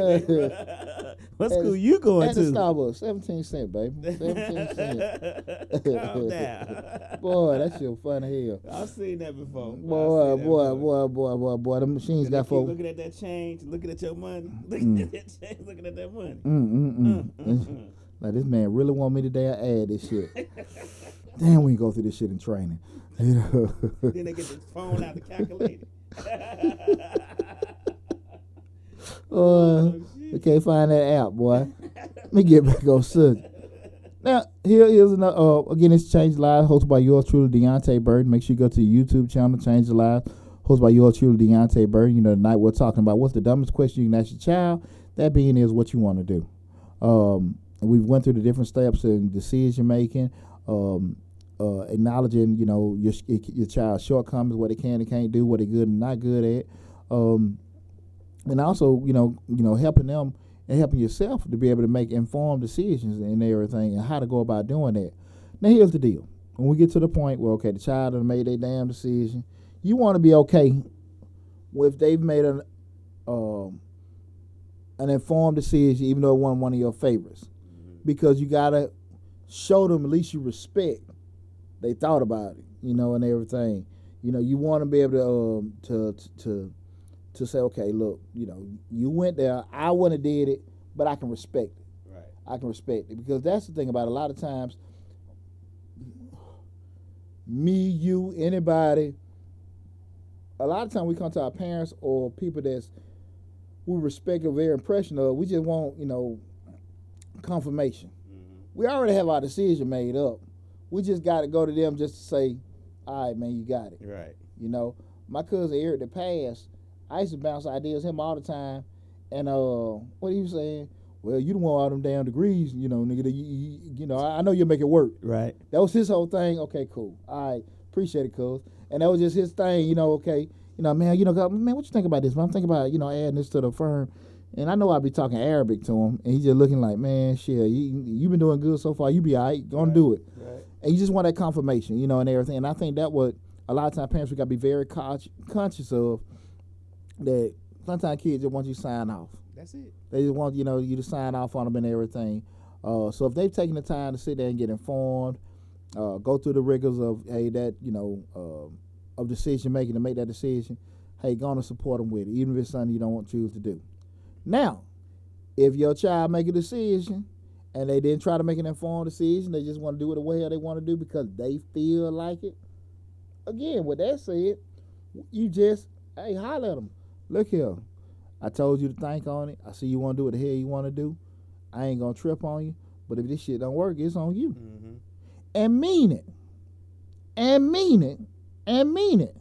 What school you going at to? At the Starbucks, 17 cents, baby. 17 cents. Calm down. Boy, that shit funny as hell. I've seen that before. Boy. The machines got folks looking at that change, looking at your money, looking at that change, looking at that money. Like, this man really want me to damn add this shit. Damn, we can go through this shit in training. Then they get the phone out to calculate it. I can't find that app, boy. Let me get back on subject. Now, here is another, again, it's Change Lives, hosted by yours truly, Deonte Burden. Make sure you go to the YouTube channel, Change the Lives, hosted by yours truly, Deonte Burden. Tonight we're talking about what's the dumbest question you can ask your child. That being is what you want to do. We went through the different steps in decision making, acknowledging, your child's shortcomings, what they can and can't do, what they're good and not good at, and also, helping them and helping yourself to be able to make informed decisions and everything, and how to go about doing that. Now, here's the deal: when we get to the point where, okay, the child has made their damn decision, you want to be okay if they've made an informed decision, even though it wasn't one of your favorites, because you gotta show them at least you respect. They thought about it, and everything. You want to be able to say, okay, look, you went there. I wouldn't have did it, but I can respect it. Right. I can respect it, because that's the thing about it. A lot of times, me, you, anybody, a lot of times we come to our parents or people that's we respect or very impression of. We just want, confirmation. We already have our decision made up. We just got to go to them just to say, all right, man, you got it. Right. My cousin Eric that passed, I used to bounce ideas him all the time. And what he was saying, well, you don't want all them damn degrees, nigga. I know you'll make it work. Right. That was his whole thing. Okay, cool. All right, appreciate it, cuz. And that was just his thing, okay. Man, man, what you think about this? I'm thinking about, adding this to the firm. And I know I'll be talking Arabic to him, and he's just looking like, man, shit, you been doing good so far. You be all right. Gonna do it. Right. And you just want that confirmation, and everything. And I think that what a lot of times parents we got to be very conscious of, that sometimes kids just want you to sign off. That's it. They just want, you to sign off on them and everything. So if they've taken the time to sit there and get informed, go through the rigors of, hey, that, of decision making to make that decision, hey, go on and support them with it, even if it's something you don't choose to do. Now, if your child make a decision and they didn't try to make an informed decision, they just want to do it the way they want to do because they feel like it. Again, with that said, you just, hey, holler at them. Look here, I told you to think on it. I see you want to do what the hell you want to do. I ain't going to trip on you. But if this shit don't work, it's on you. Mm-hmm. And mean it. And mean it. And mean it.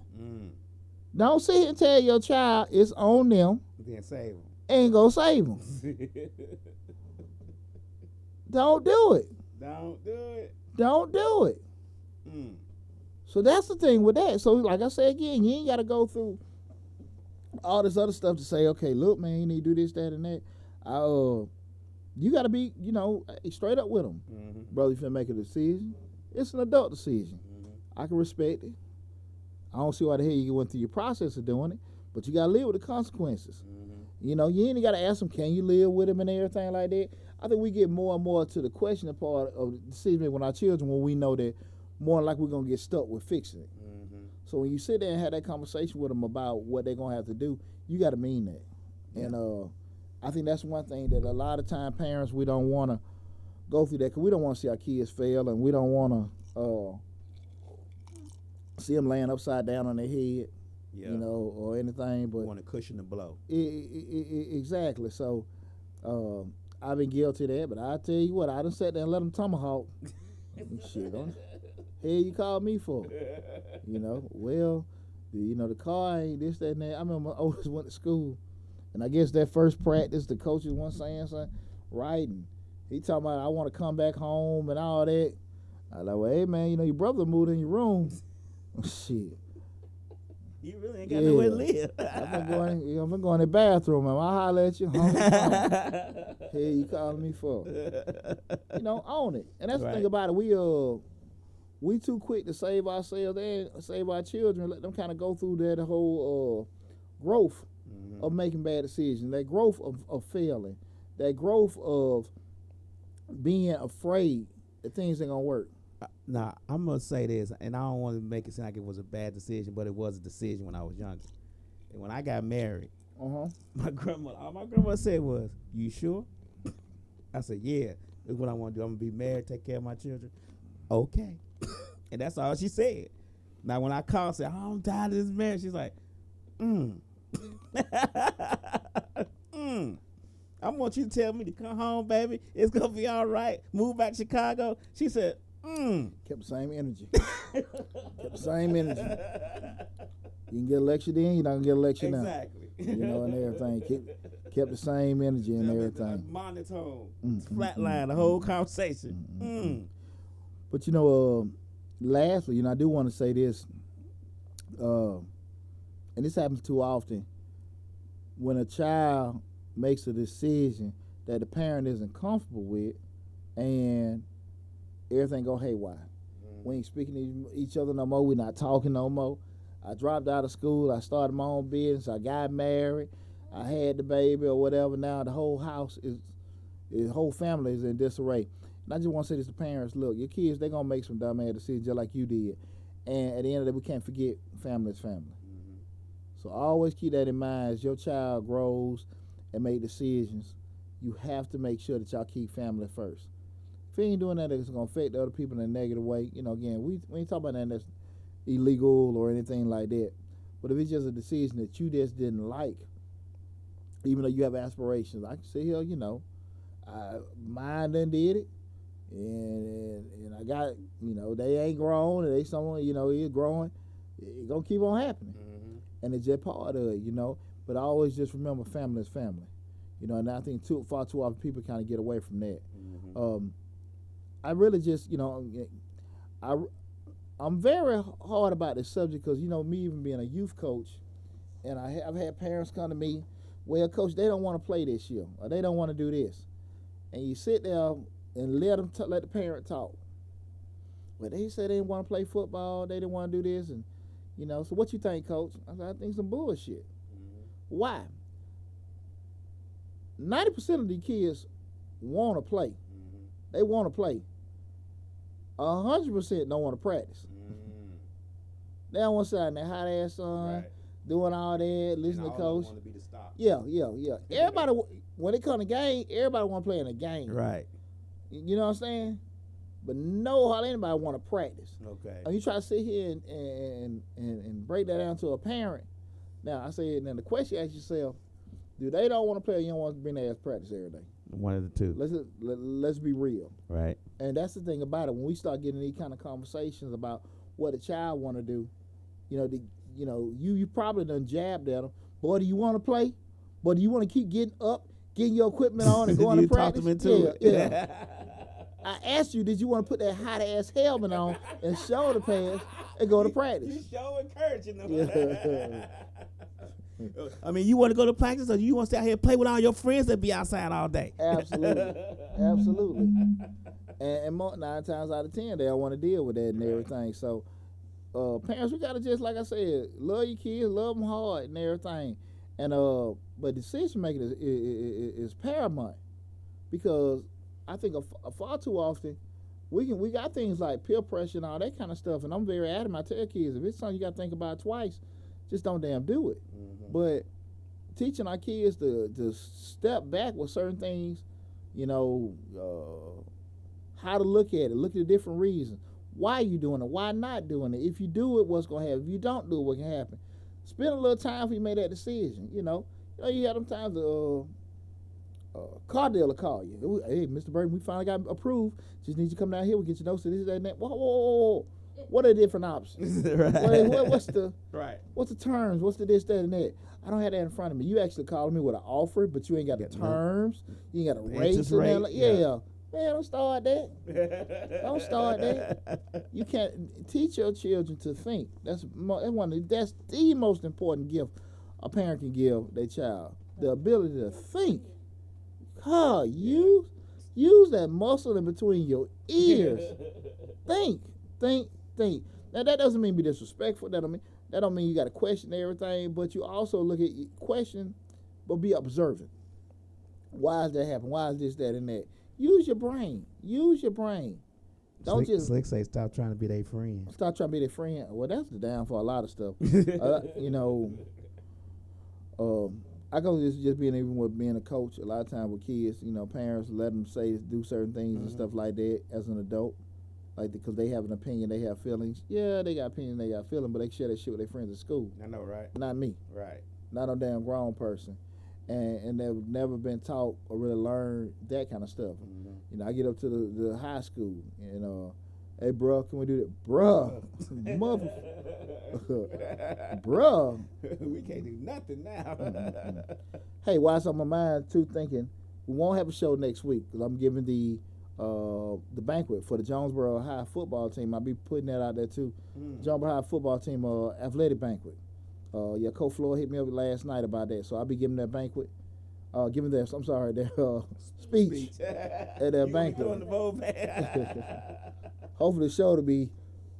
Don't sit here and tell your child it's on them. Then save them. Ain't gonna save them. Don't do it. Don't do it. Don't do it. So that's the thing with that. So like I said again, you ain't got to go through all this other stuff to say, okay, look, man, you need to do this, that, and that. You got to be, straight up with them. Brother, if you make a decision, it's an adult decision. I can respect it. I don't see why the hell you went through your process of doing it, but you got to live with the consequences. You know, you ain't got to ask them, can you live with him and everything like that. I think we get more and more to the questioning part of the decision making with our children when we know that more than likely we're going to get stuck with fixing it. Mm-hmm. So when you sit there and have that conversation with them about what they're going to have to do, you got to mean that. Yeah. And I think that's one thing that a lot of time parents, we don't want to go through that because we don't want to see our kids fail, and we don't want to see them laying upside down on their head, you know, or anything. But want to cushion the blow. Exactly. So I've been guilty of that, but I tell you what, I done sat there and let them tomahawk. Shit, hell you called me for? You know, well, you know, the car ain't this, that, and that. I remember my oldest went to school, and I guess that first practice, the coaches weren't saying something, right? And he talking about, I want to come back home and all that. I like, well, hey, man, you know, your brother moved in your room. Shit. You really ain't got nowhere to live. I'm gonna go in the bathroom, and I'll holler at you. Hell you calling me for? You know, own it. And that's the thing about it. We too quick to save ourselves and save our children. Let them kind of go through that whole growth of making bad decisions, that growth of failing, that growth of being afraid that things ain't gonna work. Now, I'm going to say this, and I don't want to make it sound like it was a bad decision, but it was a decision when I was younger. And when I got married, my grandma said was, you sure? I said, yeah, that's what I want to do. I'm going to be married, take care of my children. Okay. And that's all she said. Now, when I called and said, oh, I'm tired of this marriage, she's like, I want you to tell me to come home, baby. It's going to be all right. Move back to Chicago. She said, Kept the same energy. Kept the same energy. You can get a lecture then, you're not going to get a lecture now. Exactly. You know, and everything. Kept the same energy and everything. Monotone. Flatline, the whole conversation. But, you know, lastly, you know, I do want to say this, and this happens too often. When a child makes a decision that the parent isn't comfortable with, and everything go haywire. We ain't speaking to each other no more. We're not talking no more. I dropped out of school. I started my own business. I got married. I had the baby or whatever. Now the whole house the whole family is in disarray. And I just want to say this to parents, look, your kids, they're going to make some dumbass decisions just like you did. And at the end of the day, we can't forget family is family. So always keep that in mind as your child grows and make decisions. You have to make sure that y'all keep family first. If you ain't doing that, it's going to affect the other people in a negative way. You know, again, we ain't talking about nothing that's illegal or anything like that. But if it's just a decision that you just didn't like, even though you have aspirations, I can say, hell, you know, mine done did it. And I got, you know, they ain't grown, and they someone, you know, is growing. It's going to keep on happening. And it's just part of it, you know. But I always just remember family is family. You know, and I think far too often people kind of get away from that. I really just, you know, I'm very hard about this subject because, you know, me even being a youth coach, and I've had parents come to me, well, coach, they don't want to play this year, or they don't want to do this. And you sit there and let the parent talk. Well, they said they didn't want to play football, they didn't want to do this, and, you know, so what you think, coach? I said, I think some bullshit. Why? 90% of the kids want to play. They want to play. 100% don't want to practice. They don't want to sit out in that hot ass sun, doing all that, listening to coach. Want to be the stop. Yeah. Everybody, when it comes to game, everybody want to play in a game. Right. You know what I'm saying? But no, hardly anybody want to practice. Okay. And you try to sit here and break that down to a parent. Now, I say, then the question you ask yourself, do they don't want to play or you don't want to bring their ass practice every day? One of the two. Let's be real. Right. And that's the thing about it. When we start getting these kind of conversations about what a child want to do, you probably done jabbed at them. Boy, do you want to play? Boy, do you want to keep getting up, getting your equipment on and going to practice? You talked them into it. Yeah. I asked you, did you want to put that hot ass helmet on and shoulder pads and go to practice? You show encouraging them. Yeah. I mean, you want to go to practice, or you want to stay out here and play with all your friends that be outside all day? Absolutely. And 9 times out of 10, they don't want to deal with that and everything. So, parents, we got to just, like I said, love your kids, love them hard and everything. And but decision making is paramount because I think far too often we got things like peer pressure and all that kind of stuff. And I'm very adamant. I tell kids if it's something you got to think about twice, just don't damn do it. But teaching our kids to step back with certain things, you know, how to look at it, look at the different reasons. Why are you doing it? Why not doing it? If you do it, what's going to happen? If you don't do it, what can happen? Spend a little time before you make that decision, you know. You have them times car dealer call you. Hey, Mr. Burden, we finally got approved. Just need you to come down here. We'll get your notes to this, that, and that. Whoa. What are the different options? Right. What's the right? What's the terms? What's the this, that, and that? I don't have that in front of me. You actually calling me with an offer, but you ain't got the terms. You ain't got a rate. Like, yeah. Man, don't start that. Don't start that. You can't teach your children to think. That's the most important gift a parent can give their child. The ability to think. Use that muscle in between your ears. Think. Now that doesn't mean be disrespectful. That don't mean you got to question everything. But you also look at question, but be observant. Why is that happening? Why is this, that, and that? Use your brain. Don't just Slick say stop trying to be their friend. Stop trying to be their friend. Well, that's the down for a lot of stuff. You know, I go just being even with being a coach. A lot of times with kids, you know, parents let them do certain things and stuff like that as an adult, like because they have an opinion, they have feelings. Yeah, they got opinion, they got feeling, but they share that shit with their friends at school. I know, right? Not me. Right. Not a damn grown person. And they've never been taught or really learned that kind of stuff. You know, I get up to the high school and hey, bro, can we do that? Bruh, mother, bruh. We can't do nothing now. Hey, why is on my mind too? Thinking we won't have a show next week because I'm giving the banquet for the Jonesboro High football team. I'll be putting that out there too. Jonesboro High football team athletic banquet. Coach Floyd hit me up last night about that, so I'll be giving that banquet. Giving their speech at their banquet. Hopefully the show to be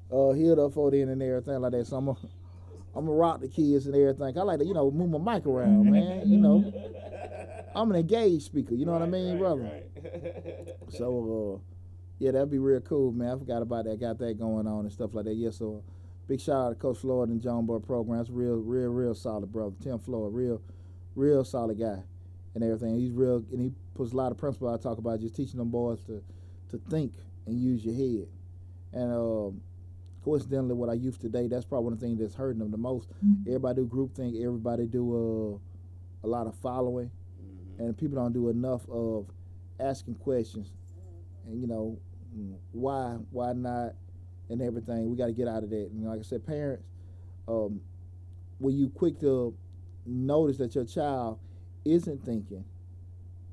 healed up for then and everything like that. So I'm gonna rock the kids and everything. I like to, move my mic around, man. You know, I'm an engaged speaker. You know what I mean, brother? Right. So yeah, that'd be real cool, man. I forgot about that. Got that going on and stuff like that. Yeah, so big shout out to Coach Floyd and John Boy programs. Real solid, brother. Tim Floyd, real solid guy and everything. He's real, and he puts a lot of principle I talk about, just teaching them boys to think and use your head. And coincidentally, what I use today, that's probably one of the things that's hurting them the most. Everybody do groupthink. Everybody do a lot of following, and people don't do enough of asking questions. And why not, and everything. We got to get out of that. And like I said, parents, when you quick to notice that your child isn't thinking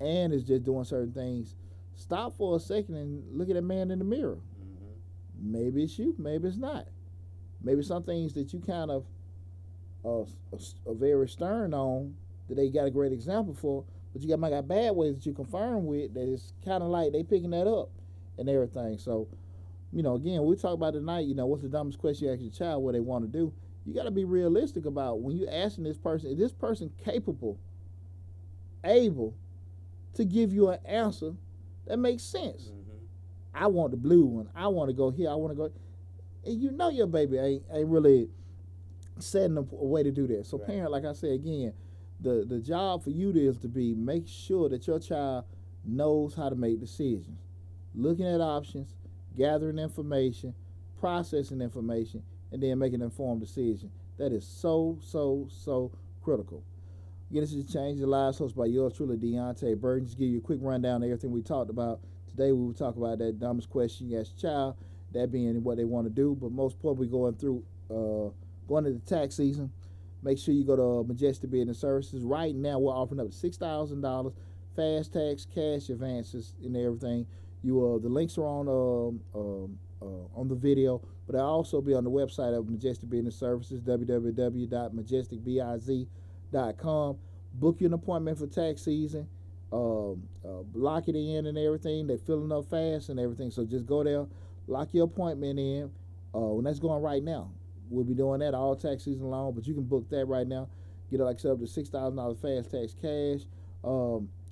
and is just doing certain things, stop for a second and look at that man in the mirror. Maybe it's you, maybe it's not. Maybe some things that you kind of are very stern on that they got a great example for, but you might got bad ways that you confirm with that it's kind of like they picking that up and everything. So, again, we talk about tonight, what's the dumbest question you ask your child what they want to do? You got to be realistic about when you're asking this person, is this person capable, able to give you an answer that makes sense? I want the blue one. I want to go here. I want to go. And your baby ain't really setting a way to do that. So, right. Parent, like I said again, the job for you is to make sure that your child knows how to make decisions, looking at options, gathering information, processing information, and then making an informed decision. That is so critical. Again, this is Change Your Lives, hosted by yours truly, Deonte Burden. Just give you a quick rundown of everything we talked about. Today we will talk about that dumbest question you ask your child, that being what they want to do. But most importantly, going into tax season, make sure you go to Majestic Business Services. Right now, we're offering up $6,000 fast tax cash advances and everything. The links are on the video, but they'll also be on the website of Majestic Business Services, www.majesticbiz.com. Book you an appointment for tax season. Lock it in and everything. They're filling up fast and everything, so just go there, lock your appointment in. And that's going right now. We'll be doing that all tax season long, but you can book that right now. Get it like up to $6,000 fast tax cash.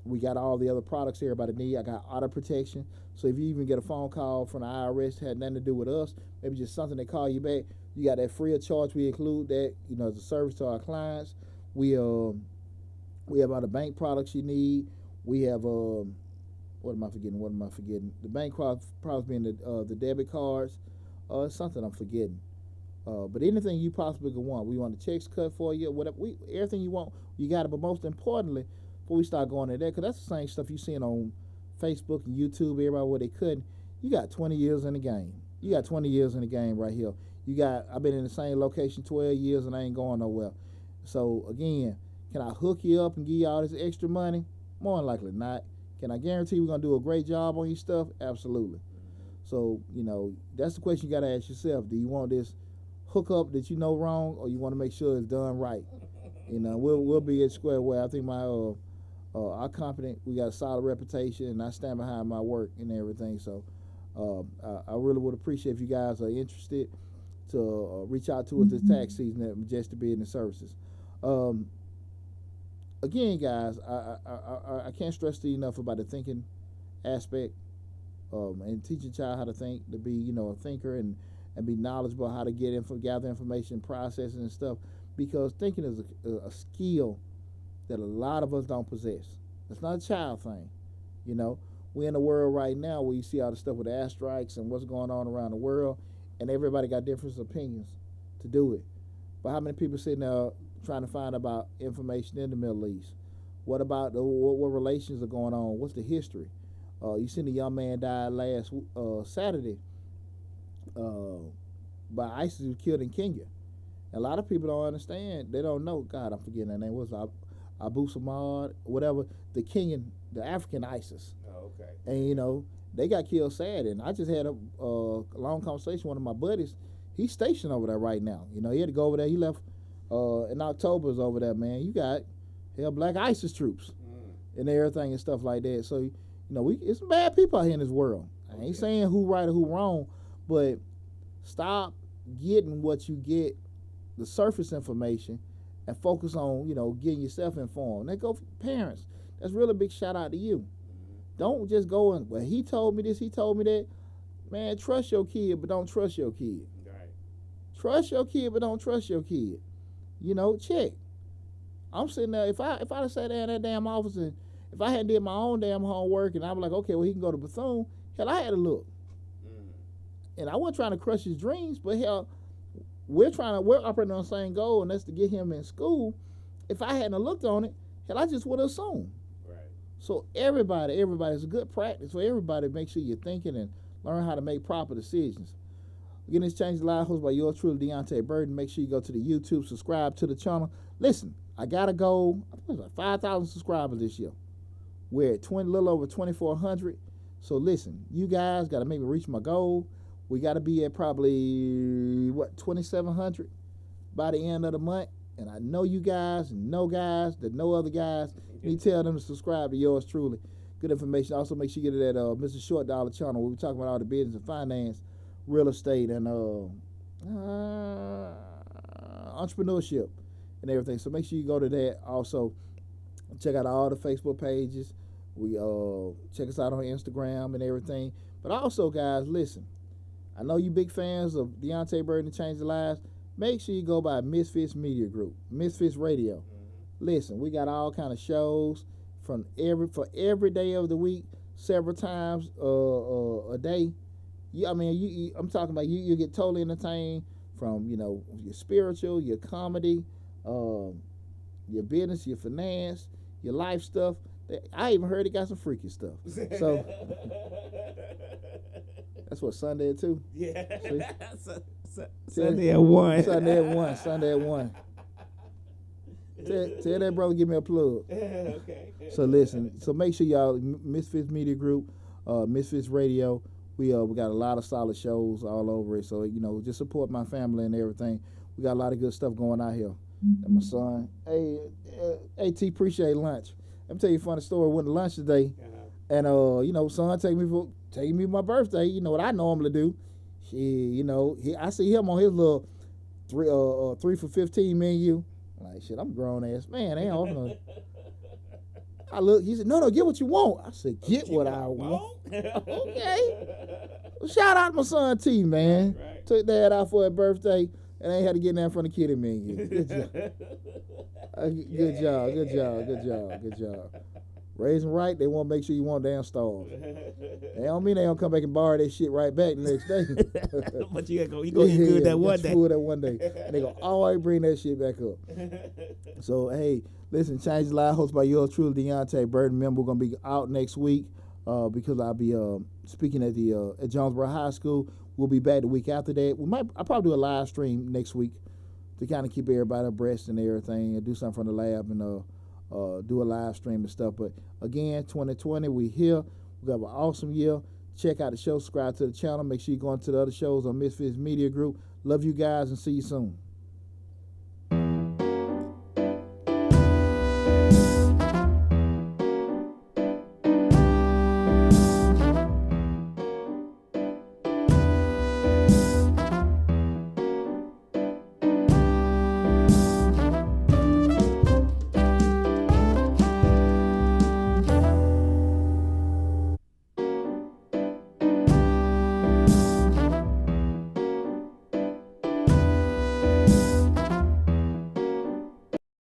We got all the other products everybody need. I got auto protection. So if you even get a phone call from the IRS, had nothing to do with us, maybe just something they call you back, you got that free of charge. We include that, as a service to our clients. We have all the bank products you need. We have what am I forgetting? The bank products being the debit cards. Something I'm forgetting. But anything you possibly could want, we want the checks cut for you, whatever. Everything you want, you got it. But most importantly, before we start going to that, because that's the same stuff you seeing on Facebook and YouTube, everybody where they couldn't. You got 20 years in the game. You got 20 years in the game right here. I've been in the same location 12 years and I ain't going nowhere. So again, can I hook you up and give you all this extra money? More than likely not. Can I guarantee we're gonna do a great job on your stuff? Absolutely. So that's the question you gotta ask yourself. Do you want this hookup that you know wrong, or you want to make sure it's done right? We'll be at square away. I think our company, we got a solid reputation, and I stand behind my work and everything. So I really would appreciate if you guys are interested to reach out to us this tax season at Majestic Business Services. Again, guys, I can't stress to you enough about the thinking aspect, and teaching a child how to think, to be a thinker and be knowledgeable how to gather information, processing and stuff, because thinking is a skill that a lot of us don't possess. It's not a child thing. We're in a world right now where you see all the stuff with the airstrikes and what's going on around the world, and everybody got different opinions to do it. But how many people sitting there trying to find about information in the Middle East? What about what relations are going on? What's the history? You seen a young man died last Saturday by ISIS, who was killed in Kenya. A lot of people don't understand. They don't know. God, I'm forgetting that name. What's Abu Samad, whatever, the African ISIS. Oh, okay. And they got killed Saturday. And I just had a long conversation with one of my buddies. He's stationed over there right now. He had to go over there. He left in October over there, man. You got black ISIS troops and everything and stuff like that. So it's some bad people out here in this world. I ain't saying who right or who wrong, but stop getting what you get, the surface information, and focus on getting yourself informed. Now go for parents. That's really a big shout out to you. Don't just go and, well, he told me this, he told me that. Man, trust your kid, but don't trust your kid. Right. Trust your kid, but don't trust your kid. Check. I'm sitting there. If I'd have sat there in that damn office, and if I hadn't did my own damn homework, and I was like, okay, well, he can go to Bethune. Hell, I had to look. And I wasn't trying to crush his dreams, but hell, we're operating on the same goal, and that's to get him in school. If I hadn't looked on it, hell, I just would have assumed. Right. So it's a good practice for everybody. Make sure you're thinking and learn how to make proper decisions. Again, this Change the Live hosted by yours truly, Deonte Burden. Make sure you go to the YouTube, subscribe to the channel. Listen, I got a goal. I think it's like 5,000 subscribers this year. We're at a little over 2,400. So listen, you guys got to make me reach my goal. We got to be at probably 2,700 by the end of the month. And I know you guys know guys that know other guys. You tell them to subscribe to yours truly. Good information. Also, make sure you get it at Mr. Short Dollar channel, where we talk about all the business and finance, real estate, and entrepreneurship and everything. So make sure you go to that. Also, check out all the Facebook pages. We check us out on Instagram and everything. But also, guys, listen. I know you big fans of Deonte Burden to Change the Lives. Make sure you go by Misfits Media Group, Misfits Radio. Listen, we got all kind of shows for every day of the week, several times a day. I'm talking about you get totally entertained from your spiritual, your comedy, your business, your finance, your life stuff. I even heard it got some freaky stuff. So that's what Sunday at 2. Yeah. Sunday at 1. Sunday at 1. Tell that brother give me a plug. Okay. So listen. So make sure y'all Misfits Media Group, Misfits Radio. We got a lot of solid shows all over it. So just support my family and everything. We got a lot of good stuff going out here. And my son, hey T, appreciate lunch. Let me tell you a funny story. Went to lunch today, and son taking me my birthday. You know what I normally do. I see him on his little 3 for $15 menu. Like, shit, I'm a grown ass man. Ain't offering. I look. He said, "No, get what you want." I said, "Get what I want." Okay. Well, shout out to my son T, man. Right. Took dad out for his birthday, and I ain't had to get in there in front of Kitty Man. Good job. Good job. Good job. Good job. Good job. Raising right, they want to make sure you won't damn starve. They don't mean they don't come back and borrow that shit right back the next day. But you gonna eat good that one day. Food that one day. And they gonna always bring that shit back up. So hey, listen, Change the Live, hosted by yours truly, Deonte Burden. Remember, we're gonna be out next week because I'll be speaking at the at Jonesboro High School. We'll be back the week after that. I'll probably do a live stream next week to kind of keep everybody abreast and everything, and do something from the lab and do a live stream and stuff. But again, 2020, we here. We have an awesome year. Check out the show, subscribe to the channel. Make sure you go into the other shows on Misfits Media Group. Love you guys and see you soon.